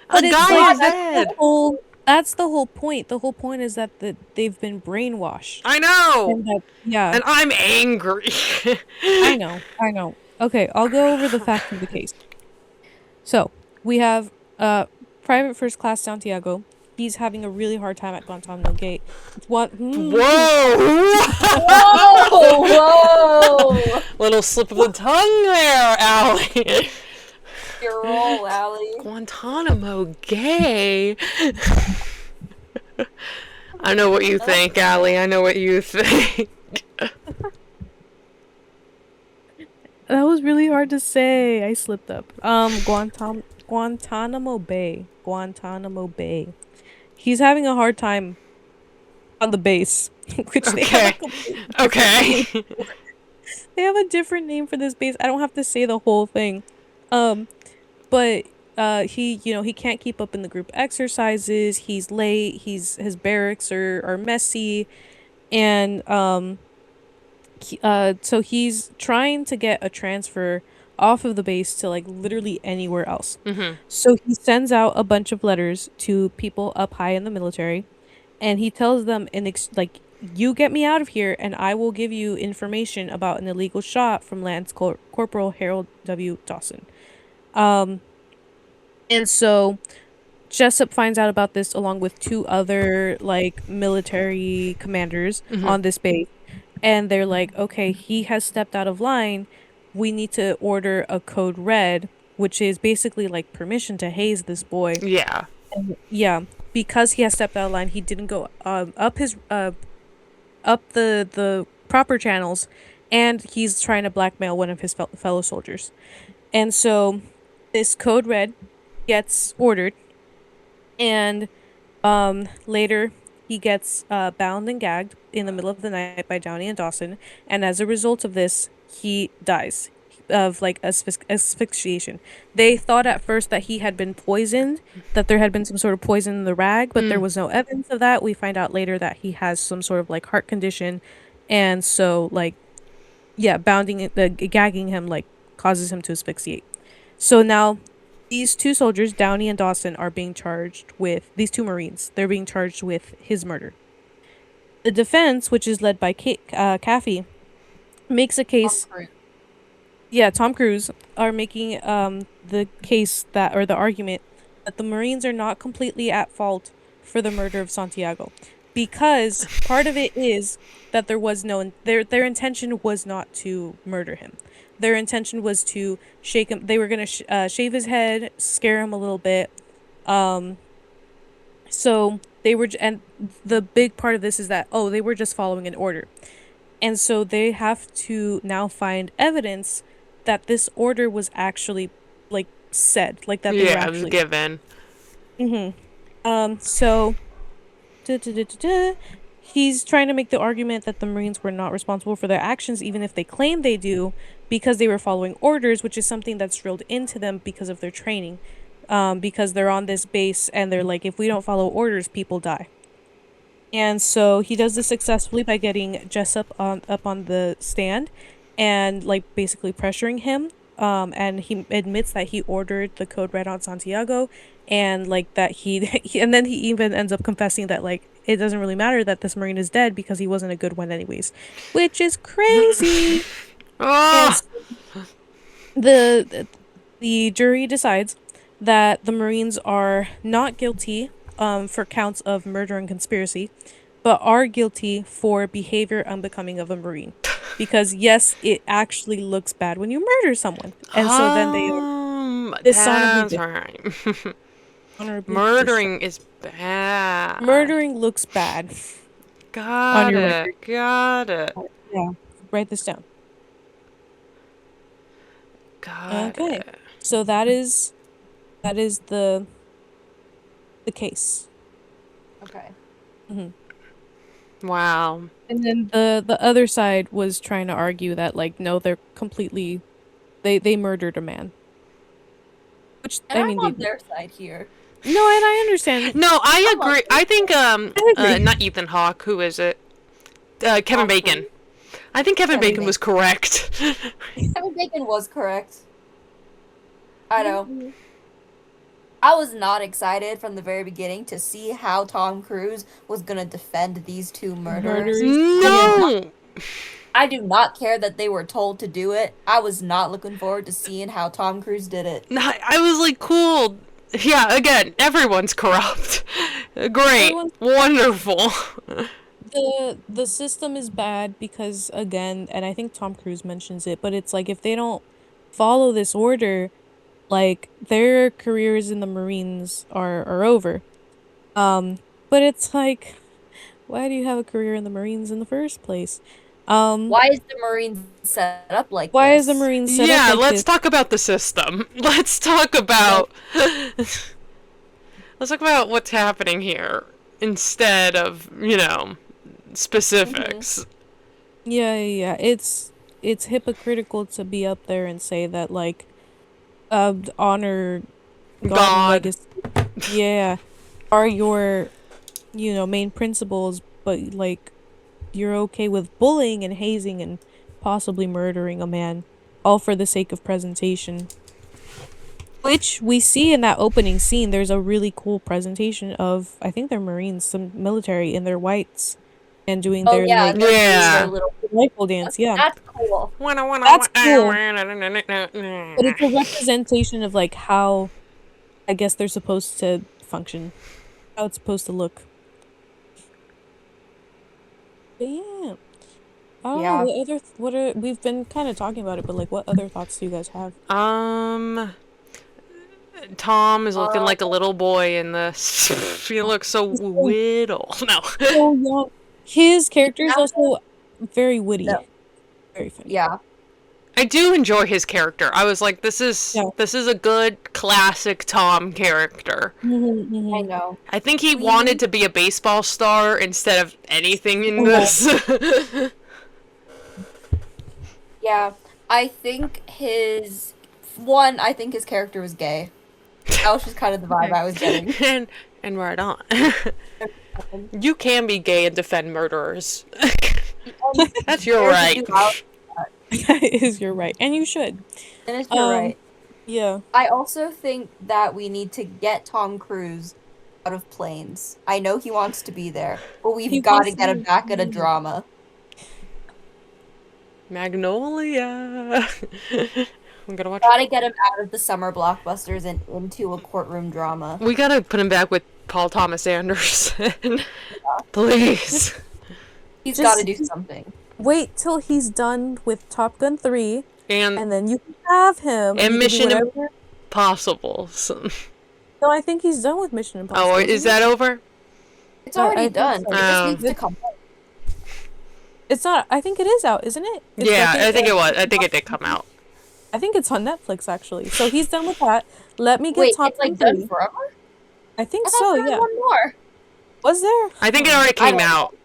a it's guy like, is dead. That's the whole point. The whole point is that they've been brainwashed. I know. And that, yeah. And I'm angry. I know. Okay, I'll go over the facts of the case. So, we have Private First Class Santiago. He's having a really hard time at Guantanamo Gate. What? Whoa! Whoa! Little slip of the tongue there, Allie. Your roll, Allie. Guantanamo gay. I know what you think, Allie. I know what you think. That was really hard to say. I slipped up. Guantanamo Bay. Guantanamo Bay. He's having a hard time on the base, which they have Okay. they have a different name for this base. I don't have to say the whole thing. But he can't keep up in the group exercises. He's late. His barracks are messy, and so he's trying to get a transfer off of the base to like literally anywhere else. Mm-hmm. So he sends out a bunch of letters to people up high in the military, and he tells them you get me out of here and I will give you information about an illegal shot from Lance Corporal Harold W. Dawson. And so Jessup finds out about this along with 2 other like military commanders on this base, and they're like, okay, he has stepped out of line. We need to order a code red, which is basically like permission to haze this boy. Yeah. And, yeah, because he has stepped out of line, he didn't go up the proper channels, and he's trying to blackmail one of his fellow soldiers. And so this code red gets ordered, and later he gets bound and gagged in the middle of the night by Downey and Dawson, and as a result of this, he dies of like asphyxiation. They thought at first that he had been poisoned, that there had been some sort of poison in the rag, but there was no evidence of that. We find out later that he has some sort of like heart condition, and so like, yeah, gagging him like causes him to asphyxiate. So now these 2 soldiers, Downey and Dawson, are being charged with these 2 Marines. They're being charged with his murder. The defense, which is led by Caffey, makes a case. Tom Cruise are making the case the argument that the Marines are not completely at fault for the murder of Santiago, because part of it is that there was their intention was not to murder him. Their intention was to shake him. They were gonna shave his head, scare him a little bit, and So they were, and the big part of this is that, oh, they were just following an order. And so they have to now find evidence that this order was actually, like, said, like, that they were Yeah, it was actually. given. So, he's trying to make the argument that the Marines were not responsible for their actions, even if they claim they do, because they were following orders, which is something that's drilled into them because of their training. Because they're on this base and they're like, if we don't follow orders, people die. And so he does this successfully by getting Jessup up on the stand and, like, basically pressuring him. And he admits that he ordered the code red on Santiago, and, like, that and then he even ends up confessing that, like, it doesn't really matter that this Marine is dead because he wasn't a good one anyways, which is crazy. And Ah! so the jury decides that the Marines are not guilty for counts of murder and conspiracy, but are guilty for behavior unbecoming of a Marine. Because yes, it actually looks bad when you murder someone, and so then they are dishonorably That's discharged. right. Honorably discharged. Murdering is bad. Murdering looks bad on Got your it. record. Got it. Yeah, write this down. Got Okay, it. so that is the case. Okay. Wow. And then the other side was trying to argue that, like, no, they're completely, they murdered a man. Which, And I I'm mean, on their side here. no, and I understand. No, I I'm on agree. their I think I agree. not Ethan Hawke. Who is it? Kevin Tom Bacon. Cruise. I think Kevin Kevin Bacon was correct. Kevin Bacon was correct. I know. Mhm. I was not excited from the very beginning to see how Tom Cruise was gonna defend these two murderers. Murderers. Yeah. No. I do not care that they were told to do it. I was not looking forward to seeing how Tom Cruise did it. I was like, cool. Yeah, again, everyone's corrupt. Great. Everyone's- Wonderful. The system is bad because, again, and I think Tom Cruise mentions it, but it's like, if they don't follow this order, like, their careers in the Marines are over. But it's like, why do you have a career in the Marines in the first place? Why is the Marines set up like Why this? is the Marines set Yeah, up like let's this? talk about the system. Let's talk about let's talk about what's happening here instead of, specifics. Yeah. It's hypocritical to be up there and say that, like, honor, God, and God. legacy, yeah, are your, main principles, but, like, you're okay with bullying and hazing and possibly murdering a man, all for the sake of presentation. Which we see in that opening scene. There's a really cool presentation of, I think they're Marines, some military in their whites, and doing Oh their, yeah, like, they're doing Yeah. their little rifle dance. Yeah, That's cool. that's cool. But it's a representation of, like, how, I guess, they're supposed to function, how it's supposed to look. But yeah, I don't know, what are, we've been kind of talking about it, but, like, what other thoughts do you guys have? Tom is looking like a little boy in this. He looks so little. No. So young. His character is also very witty. No. Very funny. Yeah. I do enjoy his character. I was like, this is a good classic Tom character. I know. I think he wanted to be a baseball star instead of anything in this. Yeah. I think his character was gay. That was just kind of the vibe I was getting. and right on. You can be gay and defend murderers. That's your right. That is your right, and you should. And it's your right. Yeah. I also think that we need to get Tom Cruise out of planes. I know he wants to be there, but we've got to get him back at a drama. Magnolia. I'm gonna watch. Gotta get him out of the summer blockbusters and into a courtroom drama. We gotta put him back with Paul Thomas Anderson. Please. He's gotta do something. Wait till he's done with Top Gun 3, And then you can have him. and Mission Impossible. No, I think he's done with Mission Impossible. Oh, is that over? It's already I think done. so. It just Oh. needs to come out. It's not. I think it is out, isn't it? It's Yeah, like I think it was. I think it did come out. I think it's on Netflix actually. So he's done with that. Let me get Wait, Top it's like Gun done 3. forever? I think I thought so. there was Yeah. one more. Was there? I think it already I came don't out.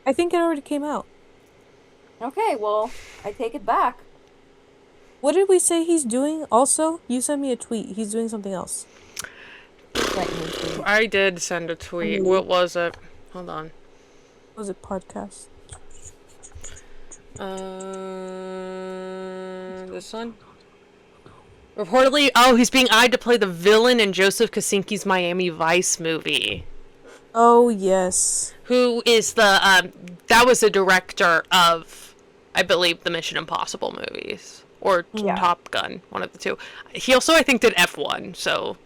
I think it already came out. Okay, well, I take it back. What did we say he's doing? Also, you sent me a tweet. He's doing something else. Let me see. I did send a tweet. Ooh. What was it? Hold on. What was it? Podcast. This one? Reportedly, he's being eyed to play the villain in Joseph Kosinski's Miami Vice movie. Oh yes. Who is the, that was the director of, I believe, the Mission Impossible movies. Or Top Gun, one of the two. He also, I think, did F1, so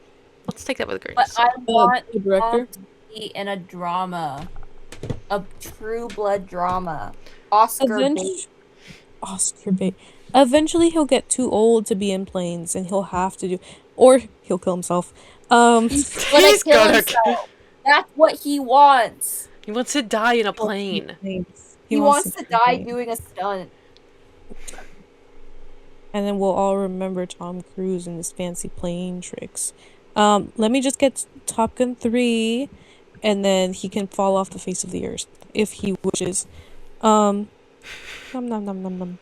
let's take that with a grain of But I salt. want the director? Tom to be in a drama. A true blood drama. Oscar bait. Oscar bait. Eventually, he'll get too old to be in planes, and he'll have to do, or he'll kill himself. He's gonna He's kill gonna himself. That's what he wants. He wants to die in a plane. He wants to die doing a stunt. And then we'll all remember Tom Cruise and his fancy plane tricks. Let me just get Top Gun 3, and then he can fall off the face of the earth if he wishes. Nom nom nom nom nom.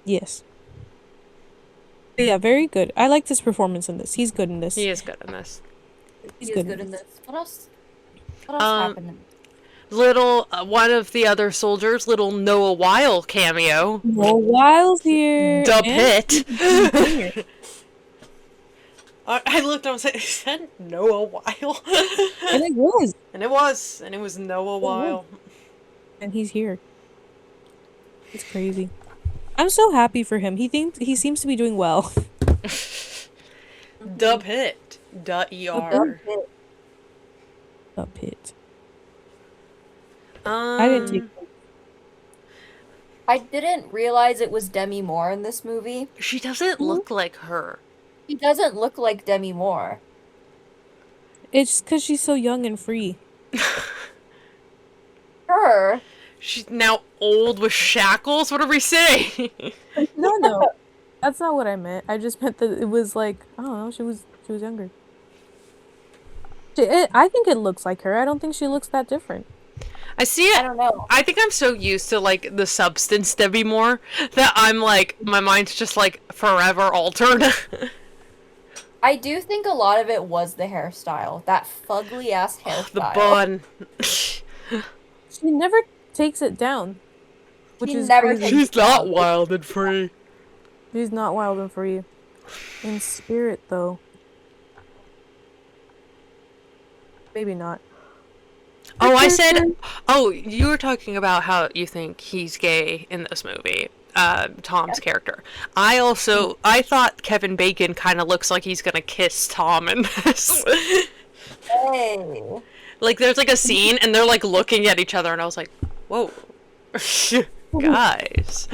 Yes. Yeah, very good. I liked his performance in this. He's good in this. He is good in this. He's good in this. What else? What else happened? Little, one of the other soldiers, little Noah Weil cameo. Noah Wile's here. The and Pit. I looked and I was like, is that Noah Weil? And it was. And it was. And it was Noah Weil. And he's here. It's crazy. I'm so happy for him. He seems to be doing well. The Pit. .er. The Pit. I didn't realize it was Demi Moore in this movie. She doesn't look like her. She doesn't look like Demi Moore. It's because she's so young and free. Her? She's now old with shackles? What are we saying? No. That's not what I meant. I just meant that it was like, I don't know, she was younger. I think it looks like her. I don't think she looks that different. I see it. I don't know. I think I'm so used to, like, the substance Debbie Moore that I'm, like, my mind's just, like, forever altered. I do think a lot of it was the hairstyle. That fugly-ass hairstyle. The bun. She never takes it down. Which She is never crazy. takes She's not wild and free. She's not wild and free. In spirit, though. Maybe not. Oh, I said... Oh, you were talking about how you think he's gay in this movie. Tom's character. I thought Kevin Bacon kind of looks like he's gonna kiss Tom in this. Hey. Like, there's, like, a scene, and they're, like, looking at each other, and I was like, whoa. Guys.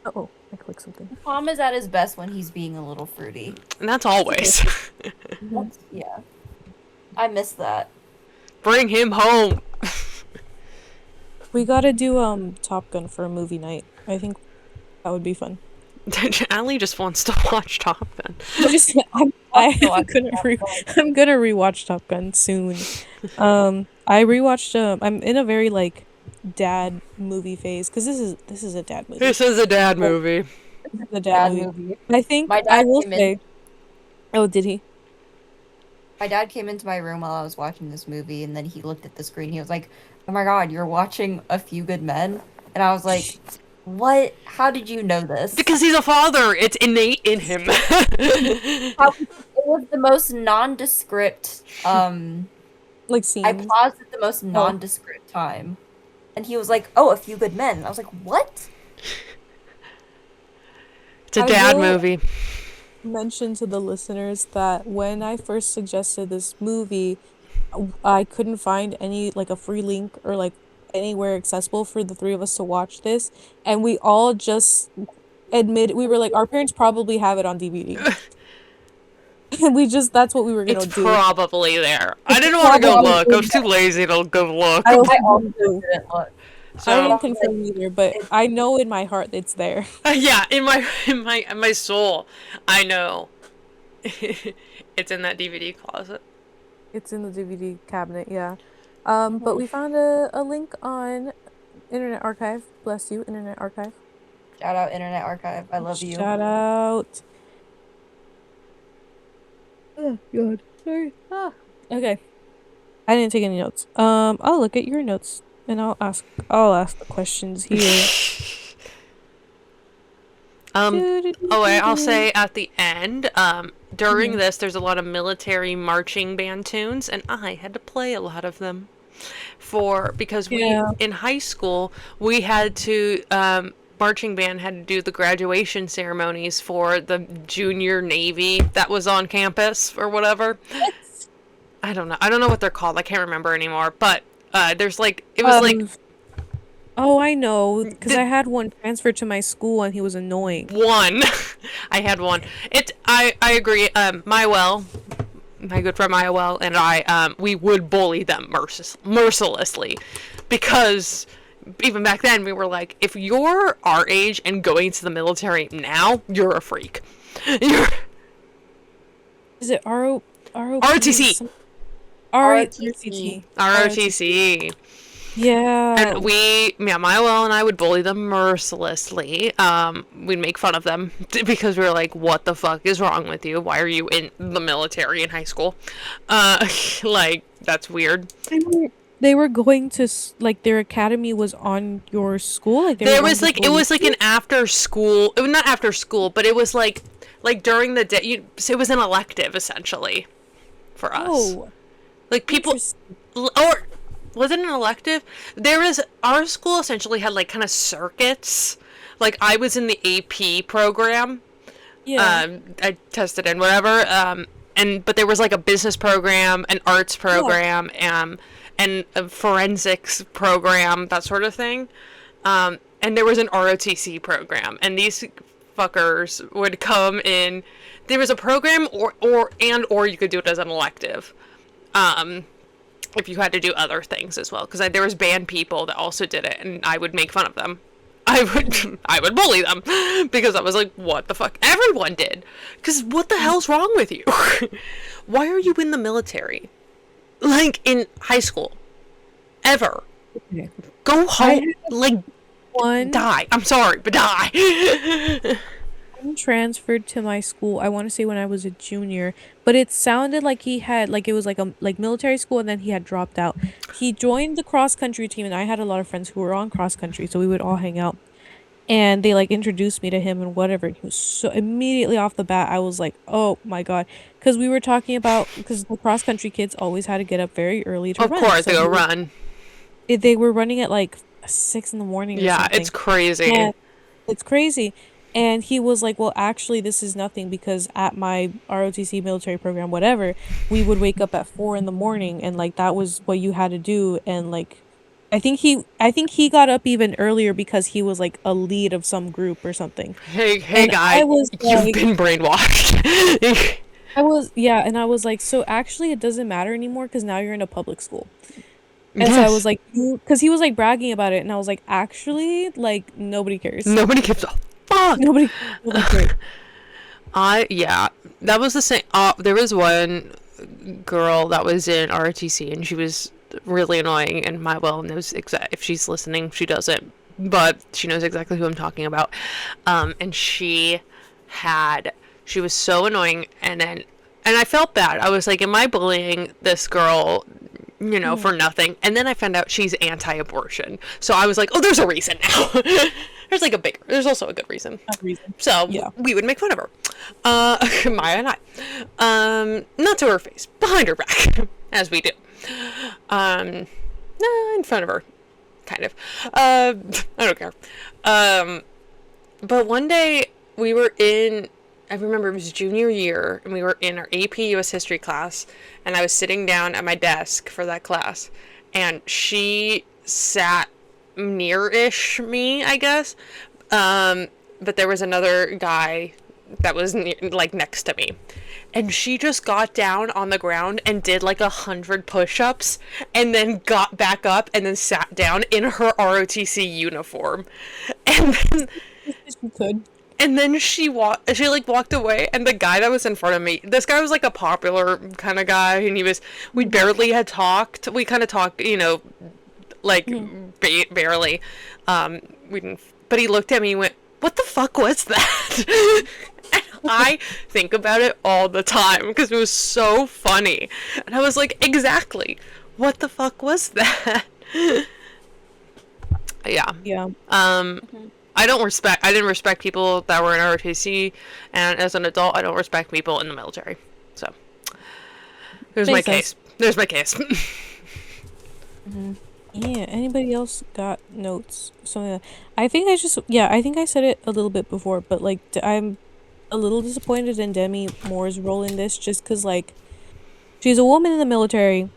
Uh-oh, I clicked something. Tom is at his best when he's being a little fruity. And that's always. Yeah. I miss that. Bring him home. We gotta do Top Gun for a movie night. I think that would be fun. Allie just wants to watch Top Gun. I'm gonna rewatch Top Gun soon. I rewatched. I'm in a very like dad movie phase because this is a dad movie. This is a dad movie. This is a dad movie. I think My dad I will came in- say. Oh, did he? My dad came into my room while I was watching this movie, and then he looked at the screen. He was like, "Oh my God, you're watching A Few Good Men," and I was like, "What? How did you know this?" Because he's a father. It's innate in him. It was the most nondescript. Like scene. I paused at the most nondescript time, and he was like, "Oh, A Few Good Men." And I was like, "What?" It's a I dad will- movie. Mention to the listeners that when I first suggested this movie, I couldn't find any like a free link or like anywhere accessible for the three of us to watch this, and we all just admit we were like our parents probably have it on DVD. That's what we were It's gonna do. probably there. I It's didn't want to go probably look. I was too lazy to go look. I also I also didn't do. didn't look. I So didn't Like, confirm either, but it, I know in my heart it's there. yeah, in my soul, I know. It's in that DVD closet. It's in the DVD cabinet, yeah. But we found a link on Internet Archive. Bless you, Internet Archive. shout out Internet Archive. I love you. Shout out. Oh God, sorry. Ah. Okay. I didn't take any notes. I'll look at your notes and I'll ask the questions here. I'll say at the end, during Mhm. this, there's a lot of military marching band tunes, and I had to play a lot of them because Yeah. in high school, we had to, marching band had to do the graduation ceremonies for the junior Navy that was on campus or whatever. What? I don't know. I don't know what they're called. I can't remember anymore, but, there's like, it was like Oh, I know, because the I had one transferred to my school and he was annoying. one. I had one. I agree. My good friend Myowell and I, we would bully them mercilessly, because even back then we were like, if you're our age and going to the military now, you're a freak. You're Is it ROP? ROTC. ROTC. ROTC. Yeah. And Myowell and I would bully them mercilessly. We'd make fun of them because we were like, what the fuck is wrong with you? Why are you in the military in high school? Like, that's weird. They were going to like their academy was on your school, like they were There going was to like, it school was like an after school, it was not after school, but it was like during the day, so it was an elective essentially for us. Oh, Like people, interesting. or was it an elective? Our school essentially had like kind of circuits. Like I was in the AP program. Yeah. I tested in whatever. But there was like a business program, an arts program, and a forensics program, that sort of thing. And there was an ROTC program, and these fuckers would come in. There was a program, or you could do it as an elective. If you had to do other things as well, because there was band people that also did it, and I would make fun of them. I would bully them because I was like, what the fuck? Everyone did. Because what the hell's wrong with you? Why are you in the military? Like in high school. Ever. Okay. Go home. Like, One die. I'm sorry, but die. transferred to my school, I want to say when I was a junior, but it sounded like he had like it was like a like military school and then he had dropped out. He joined the cross country team and I had a lot of friends who were on cross country, so we would all hang out. And they like introduced me to him and whatever. And he was so immediately off the bat, I was like, "Oh my God." Because we were talking about because the cross country kids always had to get up very early to Of run. course, So they go run. they were running at like 6 in the morning or Yeah, something. it's crazy. And it's crazy. And he was like, well, actually, this is nothing because at my ROTC military program, whatever, we would wake up at 4 in the morning and like that was what you had to do. And like, I think he got up even earlier because he was like a lead of some group or something. Hey, And guy, I was you've like, been brainwashed. and I was like, so actually, it doesn't matter anymore because now you're in a public school. And so I was Yes. like, because he was like bragging about it, and I was like, actually, like nobody cares. Nobody gives a fuck. Nobody cares. Yeah, that was the same. There was one girl that was in ROTC, and she was really annoying. And my knows if she's listening, she doesn't, but she knows exactly who I'm talking about. And she was so annoying, and I felt bad. I was like, am I bullying this girl? For nothing. And then I found out she's anti-abortion. So I was like, oh, there's a reason now. There's also a good reason. So Yeah. we would make fun of her. Maya and I. Not to her face, behind her back, as we do. In front of her, kind of. I don't care. But one day I remember it was junior year, and we were in our AP US history class, and I was sitting down at my desk for that class, and she sat near-ish me, I guess. But there was another guy that was next to me, and she just got down on the ground and did like 100 push-ups, and then got back up and then sat down in her ROTC uniform, and then You could. and then she like walked away, and the guy that was in front of me, this guy was like a popular kind of guy, and we barely had talked. We kind of talked, like barely. We didn't, but he looked at me and went, "What the fuck was that?" And I think about it all the time because it was so funny, and I was like, "Exactly, what the fuck was that?" Yeah. Yeah. I didn't respect people that were in ROTC, and as an adult, I don't respect people in the military. So, there's my Makes sense. case. There's my case. Yeah, anybody else got notes? So I think I think I said it a little bit before, but like I'm a little disappointed in Demi Moore's role in this just because like she's a woman in the military.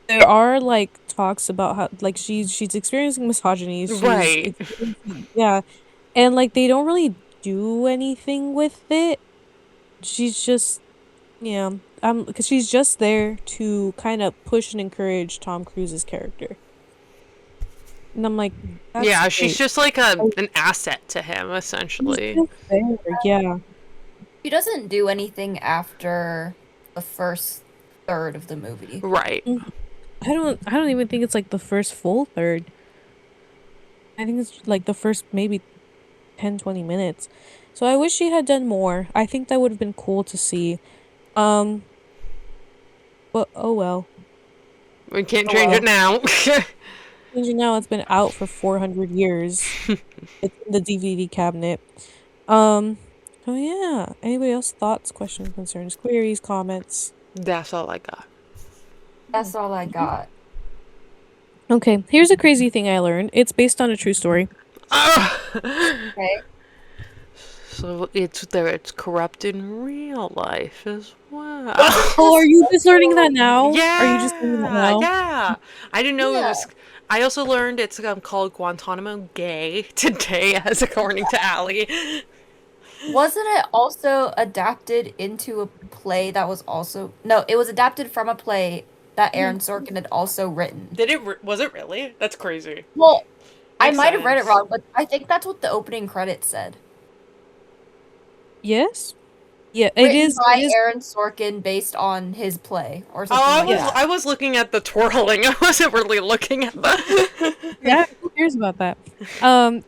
There are like talks about how like she's experiencing misogyny. Right. Yeah, and like they don't really do anything with it. She's just because she's just there to kind of push and encourage Tom Cruise's character. And I'm like, that's Yeah, she's great. just like an asset to him, She's essentially. just there. Yeah. She doesn't do anything after the first third of the movie. Right. I don't even think it's like the first full third. I think it's like the first maybe 10-20 minutes. So I wish she had done more. I think that would have been cool to see. But oh well. We can't change it now. Now it's been out for 400 years. It's in the DVD cabinet. Oh yeah. Anybody else thoughts, questions, concerns, queries, comments? That's all I got. That's all I got. Okay, here's a crazy thing I learned. It's based on a true story. Okay. So it's corrupt in real life as well. Oh, are you just learning that now? Yeah. Are you just learning that now? Yeah. I didn't know it Yeah. was. I also learned it's called Guantanamo Gay today, as according to Allie. Wasn't it also adapted into a play that was also... No, it was adapted from a play that Aaron Sorkin had also written. Was it really? That's crazy. Well, I Makes might have read it sense. wrong, but I think that's what the opening credits said. Yes? Yeah, it Written is. by It is. Aaron Sorkin based on his play or Oh, something like that. I was looking at the twirling. I wasn't really looking at the. Yeah, who cares about that?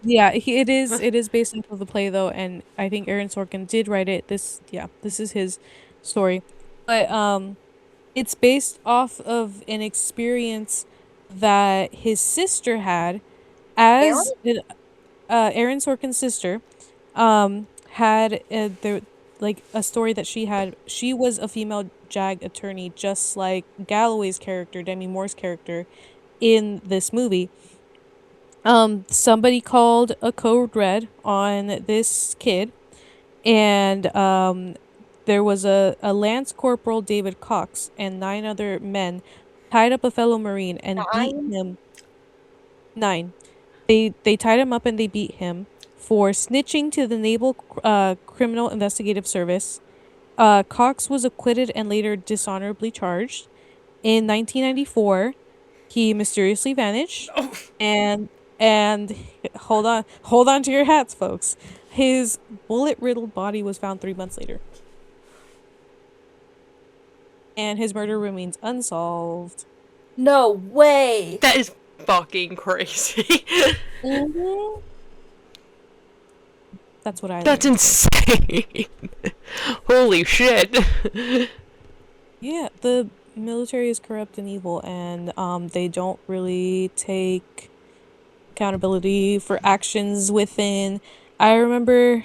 Yeah, it is based off of the play though, and I think Aaron Sorkin did write it. This is his story. But it's based off of an experience that his sister had as Aaron Sorkin's sister had like a story that she had. She was a female JAG attorney, just like Galloway's character, Demi Moore's character, in this movie. Somebody called a code red on this kid, and there was a Lance Corporal David Cox and 9 other men tied up a fellow Marine and beat him. 9. They tied him up and they beat him for snitching to the Naval Criminal Investigative Service. Cox was acquitted and later dishonorably charged. In 1994, he mysteriously vanished, and hold on to your hats, folks. His bullet-riddled body was found 3 months later, and his murder remains unsolved. No way! That is fucking crazy. Mm-hmm. That's what I. That's learned. insane. Holy shit. Yeah, the military is corrupt and evil, and they don't really take accountability for actions within. I remember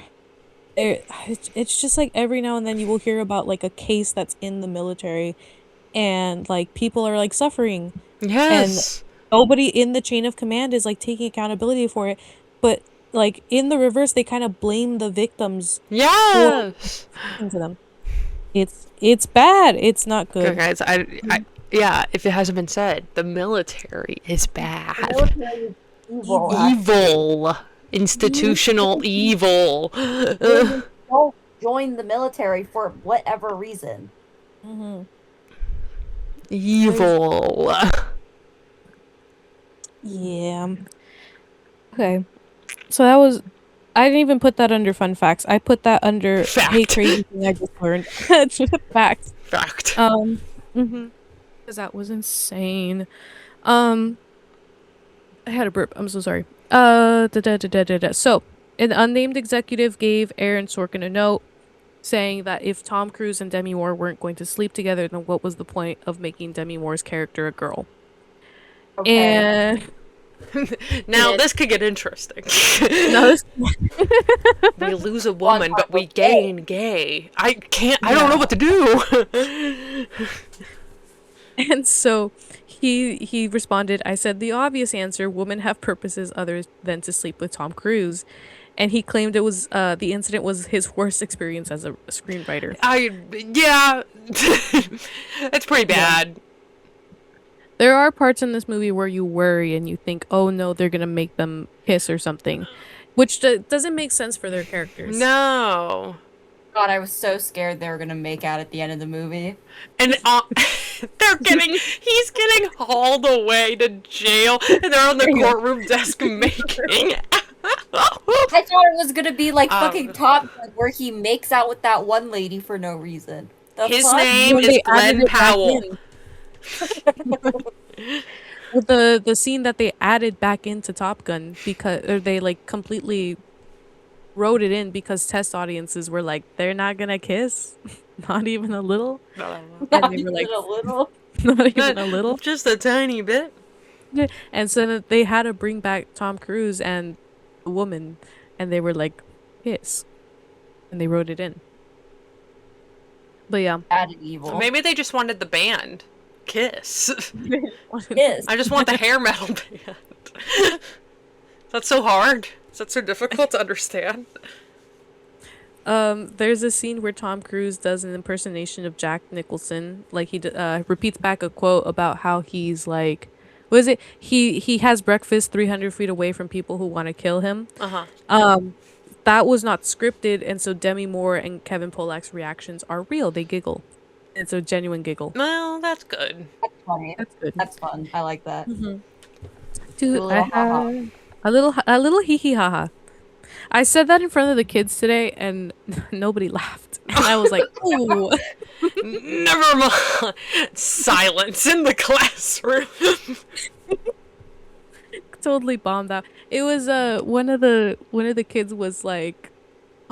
it's just like every now and then you will hear about like a case that's in the military, and like people are like suffering, Yes. nobody in the chain of command is like taking accountability for it, but like in the reverse they kind of blame the victims Yes. to them. It's bad. It's not Okay, good. guys, yeah, if it hasn't been said, the military is bad. Military is evil. Evil. Institutional evil. So join the military for whatever reason. Mm-hmm. Evil. Yeah. Okay. So that was. I didn't even put that under fun facts. I put that under hey, Fact. crazy thing I just learned. Facts. Fact. Because that was insane. I had a burp. I'm so sorry. So, an unnamed executive gave Aaron Sorkin a note saying that if Tom Cruise and Demi Moore weren't going to sleep together, then what was the point of making Demi Moore's character a girl? Okay. And Now this could get interesting. no, this- We lose a woman, but we gain gay. I don't know what to do. and so he responded, I said the obvious answer, women have purposes other than to sleep with Tom Cruise. And he claimed it was the incident was his worst experience as a screenwriter. Yeah. It's pretty bad. There are parts in this movie where you worry and you think, oh no, they're gonna make them kiss or something, which doesn't make sense for their characters. No. God, I was so scared they were gonna make out at the end of the movie. And he's getting hauled away to jail, and they're on the courtroom desk making out. I thought it was gonna be like fucking Top Gun, where he makes out with that one lady for no reason. The His fuck? name When is they added Glenn it back Powell. in. With the scene that they added back into Top Gun because or they like completely wrote it in because test audiences were like, they're not gonna kiss, not even a little, and Not they were even like, a little. not even a little. Just a tiny bit. And so then they had to bring back Tom Cruise and the woman, and they were like, kiss, and they wrote it in. But yeah, Added evil. Maybe they just wanted the band. Kiss. Yes. I just want the hair metal band. That's so hard. Is that so difficult to understand? There's a scene where Tom Cruise does an impersonation of Jack Nicholson. Like he repeats back a quote about how he's like, what is it? He has breakfast 300 feet away from people who want to kill him. That was not scripted, and so Demi Moore and Kevin Pollak's reactions are real. They giggle. It's a genuine giggle. Well, that's good. That's funny. That's good. That's fun. I like that. Dude, A I little ha-ha. had a little hee-hee haha. I said that in front of the kids today, and nobody laughed. And I was like, ooh. Never mind. Silence in the classroom. Totally bombed out. It was one of the kids was like,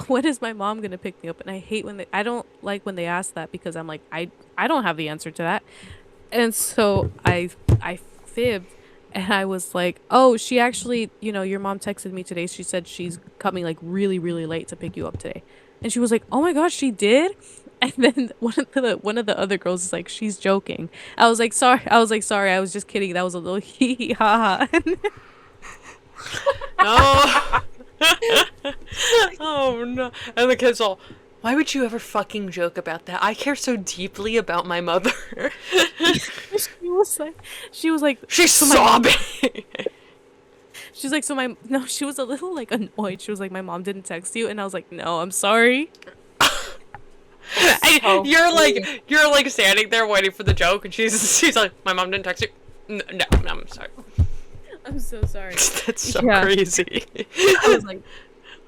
when is my mom gonna pick me up? And I hate when I don't like when they ask that because I'm like, I don't have the answer to that. And so I fibbed and I was like, oh, she actually, your mom texted me today. She said she's coming like really, really late to pick you up today. And she was like, oh my gosh, she did? And then one of the other girls is like, she's joking. I was like, sorry. I was just kidding. That was a little hee hee ha ha. Oh. Oh no. And the kids all, why would you ever fucking joke about that? I care so deeply about my mother. she was like She's sobbing. She's like, no, she was a little like annoyed. She was like, my mom didn't text you. And I was like, no, I'm sorry. And you're like standing there waiting for the joke, and she's like, my mom didn't text you. No, I'm sorry. I'm so sorry. That's so crazy. I was like,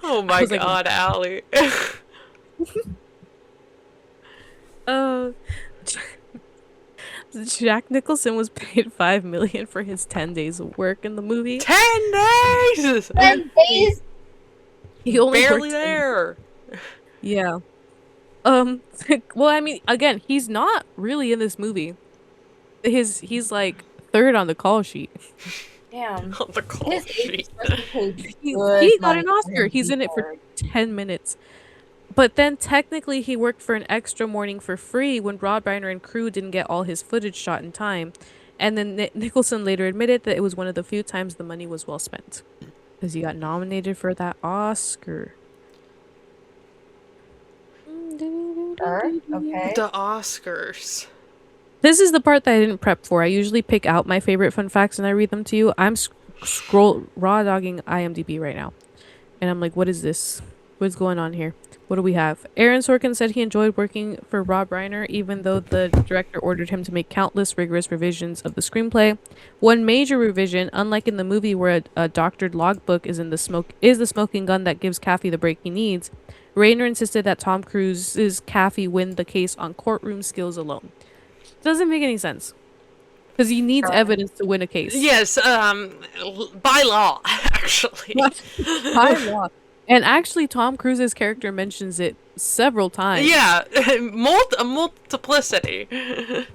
oh my god, Allie. Jack Nicholson was paid $5 million for his 10 days of work in the movie. 10 days. 10 days. He only barely worked there. Yeah. Well, I mean, again, he's not really in this movie. He's like third on the call sheet. Damn. On the call sheet. He got an Oscar. He's in it for 10 minutes. But then technically he worked for an extra morning for free when Rob Reiner and crew didn't get all his footage shot in time. And then Nicholson later admitted that it was one of the few times the money was well spent. Because he got nominated for that Oscar. Okay. The Oscars. This is the part that I didn't prep for. I usually pick out my favorite fun facts and I read them to you. I'm raw dogging IMDb right now. And I'm like, what is this? What's going on here? What do we have? Aaron Sorkin said he enjoyed working for Rob Reiner, even though the director ordered him to make countless rigorous revisions of the screenplay. One major revision, unlike in the movie where a doctored logbook is the smoking gun that gives Kaffee the break he needs. Reiner insisted that Tom Cruise's Kaffee win the case on courtroom skills alone. Doesn't make any sense. Because he needs evidence to win a case. Yes, by law, actually. By law. And actually, Tom Cruise's character mentions it several times. Yeah, multiplicity.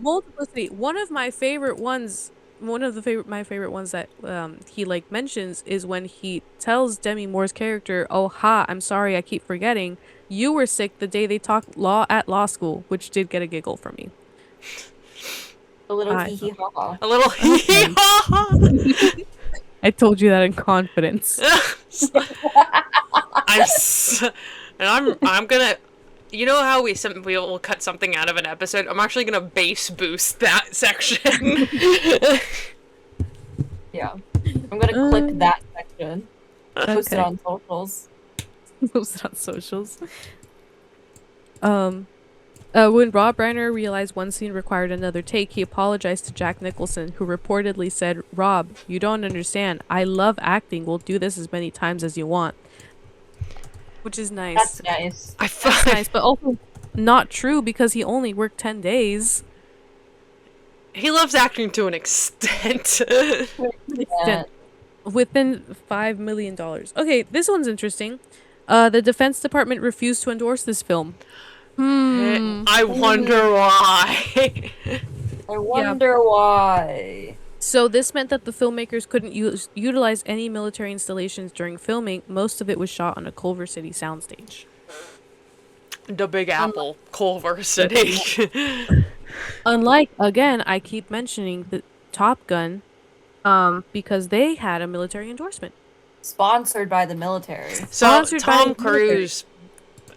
Multiplicity. One of my favorite ones that he like mentions is when he tells Demi Moore's character, "Oh ha, I'm sorry, I keep forgetting. You were sick the day they talked law at law school," which did get a giggle from me. A little hee-hee haw-haw. A little hee-haw. I told you that in confidence. I'm gonna. You know how we'll cut something out of an episode? I'm actually gonna bass boost that section. Yeah. I'm gonna clip that section. Post it Okay. on socials. Post it on socials. When Rob Reiner realized one scene required another take, he apologized to Jack Nicholson, who reportedly said, "Rob, you don't understand. I love acting. We'll do this as many times as you want." Which is nice. That's nice. That's nice, but also not true because he only worked 10 days. He loves acting to an extent. Yeah. Within $5 million. Okay, this one's interesting. The Defense Department refused to endorse this film. I wonder why. I wonder why. So this meant that the filmmakers couldn't utilize any military installations during filming. Most of it was shot on a Culver City soundstage. The Big Apple, Culver City. Unlike, again, I keep mentioning the Top Gun, because they had a military endorsement. Sponsored by the military. So Sponsored by Tom the military. Cruise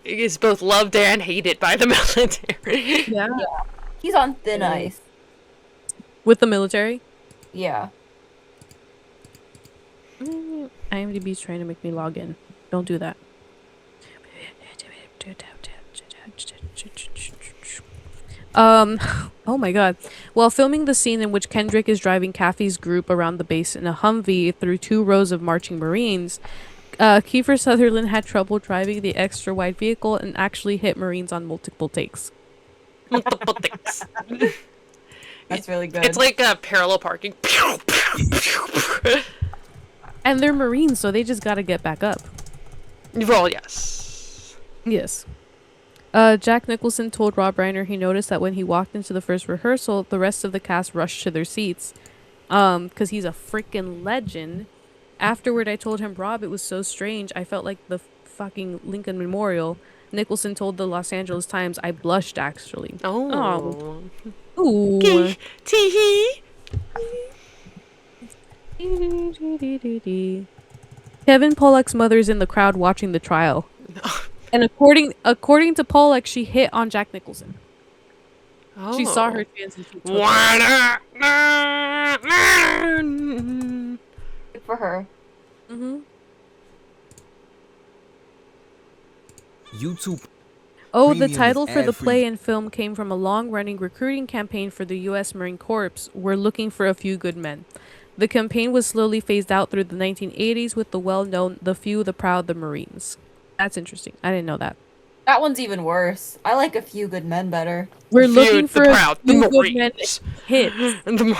is both loved and hated by the military. Yeah. He's on thin ice. With the military? Yeah. IMDb's trying to make me log in. Don't do that. Oh my god. While filming the scene in which Kendrick is driving Kaffee's group around the base in a Humvee through 2 rows of marching Marines, Kiefer Sutherland had trouble driving the extra wide vehicle and actually hit Marines on multiple takes. Multiple things. That's really good. It's like parallel parking. And they're Marines, so they just gotta get back up. Well, yes. Yes. Jack Nicholson told Rob Reiner he noticed that when he walked into the first rehearsal, the rest of the cast rushed to their seats. Because he's a freaking legend. Afterward, I told him, "Rob, it was so strange. I felt like the fucking Lincoln Memorial." Nicholson told the Los Angeles Times, "I blushed, actually." Oh. Ooh. Tee-hee. Kevin Pollak's mother's in the crowd watching the trial. And according to Pollack, she hit on Jack Nicholson. Oh. She saw her chance and she took it. Good for her. YouTube. Oh, the Premium is title for the ad-free. play and film came from a long-running recruiting campaign for the U.S. Marine Corps. We're looking for a few good men. The campaign was slowly phased out through the 1980s with the well-known "The Few, the Proud, the Marines." That's interesting. I didn't know that. That one's even worse. I like A Few Good Men better. We're Few, looking the for proud, a few the good men Marines. hits. And the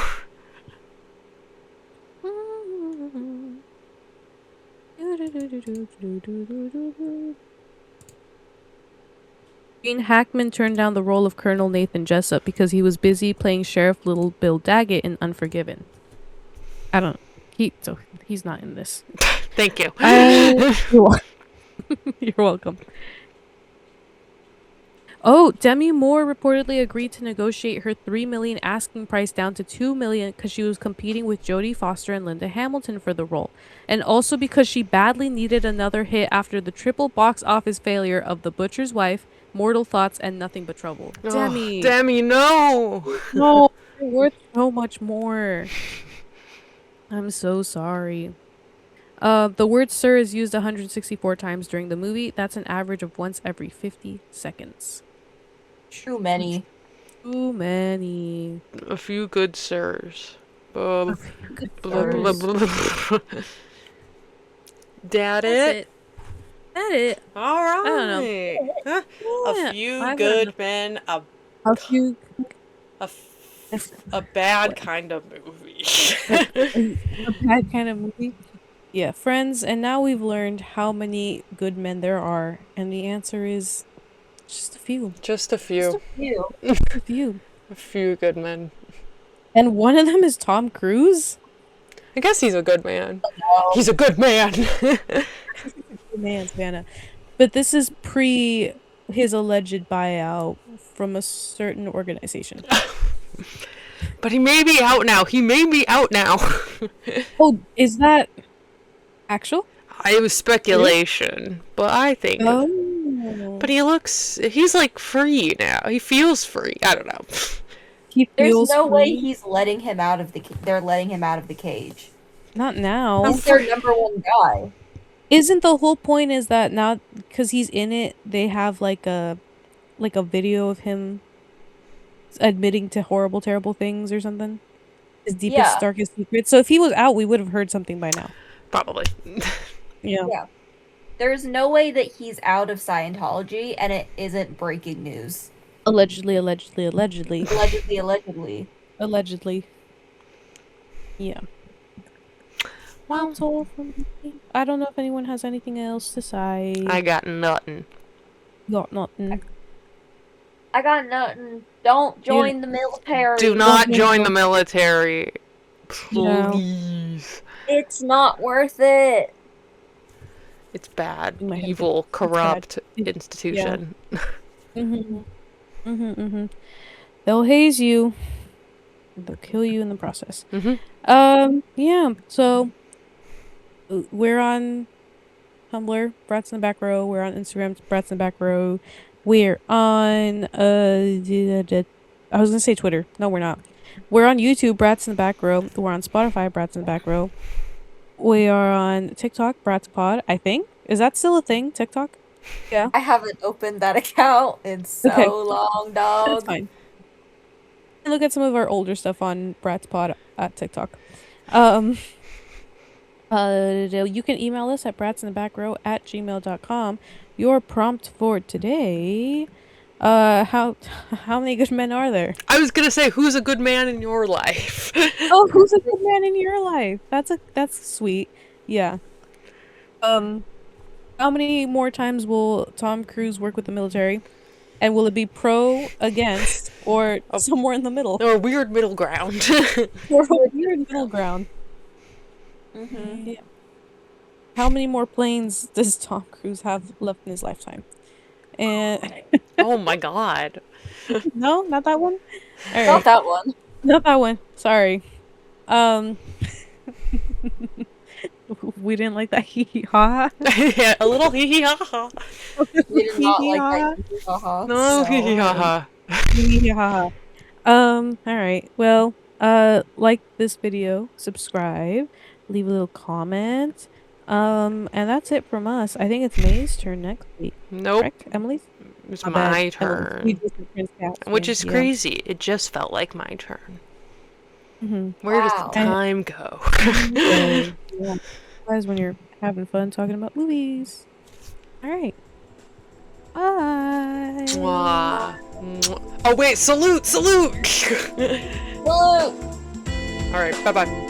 Gene Hackman turned down the role of Colonel Nathan Jessup because he was busy playing Sheriff Little Bill Daggett in Unforgiven. I don't. He's not in this. Thank you. You're welcome. Oh, Demi Moore reportedly agreed to negotiate her $3 million asking price down to $2 million because she was competing with Jodie Foster and Linda Hamilton for the role, and also because she badly needed another hit after the triple box office failure of The Butcher's Wife, Mortal Thoughts, and Nothing But Trouble. Demi, Demi, no. no, you're worth so much more. I'm so sorry. The word sir is used 164 times during the movie. That's an average of once every 50 seconds. Too many. Too many. A few good sirs. Good sirs. That That's it? it. That it. All I don't know. right. Yeah, A few I've got good enough. men, A few. a bad kind of movie. A bad kind of movie. Yeah, friends, and now we've learned how many good men there are, and the answer is just a few. Just a Just few. a few. Just a few. A few good men. And one of them is Tom Cruise? I guess he's a good man. No. He's a good man. Good man, Savannah. But this is pre his alleged buyout from a certain organization. But he may be out now. He may be out now. Oh, is that actual? It was speculation, but I think. Oh. But he's like free now. He feels free. I don't know. He There's feels no way free. he's letting him out of the. They're letting him out of the cage. Not now. He's their number one guy. Isn't the whole point is that now because he's in it, they have like a video of him admitting to horrible, terrible things or something? His deepest, Yeah. darkest secrets. So if he was out, we would have heard something by now. Probably. Yeah. Yeah. There's no way that he's out of Scientology and it isn't breaking news. Allegedly, allegedly, allegedly. Allegedly, allegedly. Allegedly. Yeah. Well, that's all from me. I don't know if anyone has anything else to say. I got nothing. Got nothing. I got nothing. Don't join the military. Do not Don't join join the military. No. Please. It's not worth it. It's bad. In my head, Evil, corrupt It- institution. They'll haze you. They'll kill you in the process. Yeah. So we're on Tumblr, Brats in the Back Row. We're on Instagram, Brats in the Back Row. We're on I was gonna say Twitter. No, we're not. We're on YouTube, Brats in the Back Row. We're on Spotify, Brats in the Back Row. We are on TikTok, Brats Pod, I think. Is that still a thing, TikTok? Yeah. I haven't opened that account in so Okay. long, dog. That's fine. Look at some of our older stuff on Brats Pod at TikTok. You can email us at bratsinthebackrow@gmail.com. Your prompt for today, how many good men are there? I was gonna say, who's a good man in your life? Oh, who's a good man in your life? That's sweet. Yeah. How many more times will Tom Cruise work with the military? And will it be pro, against, or somewhere in the middle? Or a weird middle ground. Or a weird middle ground. Mm-hmm. Yeah. How many more planes does Tom Cruise have left in his lifetime? And Oh my god. no, not that one. All Not right, that one. not that one. Sorry. We didn't like that Hee-Haw. Yeah, a little hee-hee ha-ha. We did not like that. Uh-huh, No, so- hee-hee ha-ha. Hee-Haw. All right. Well, like this video, subscribe, leave a little comment. And that's it from us. I think it's May's turn next week. Nope. Correct, Emily? It's My bad. my We turn. just did Prince Caspian, Which is yeah. crazy. It just felt like my turn. Mhm. Where does Wow. the time go? So, yeah. Guys, when you're having fun talking about movies. All right. Bye. Mwah. Mwah. Oh wait, salute! Whoa! Alright, bye-bye.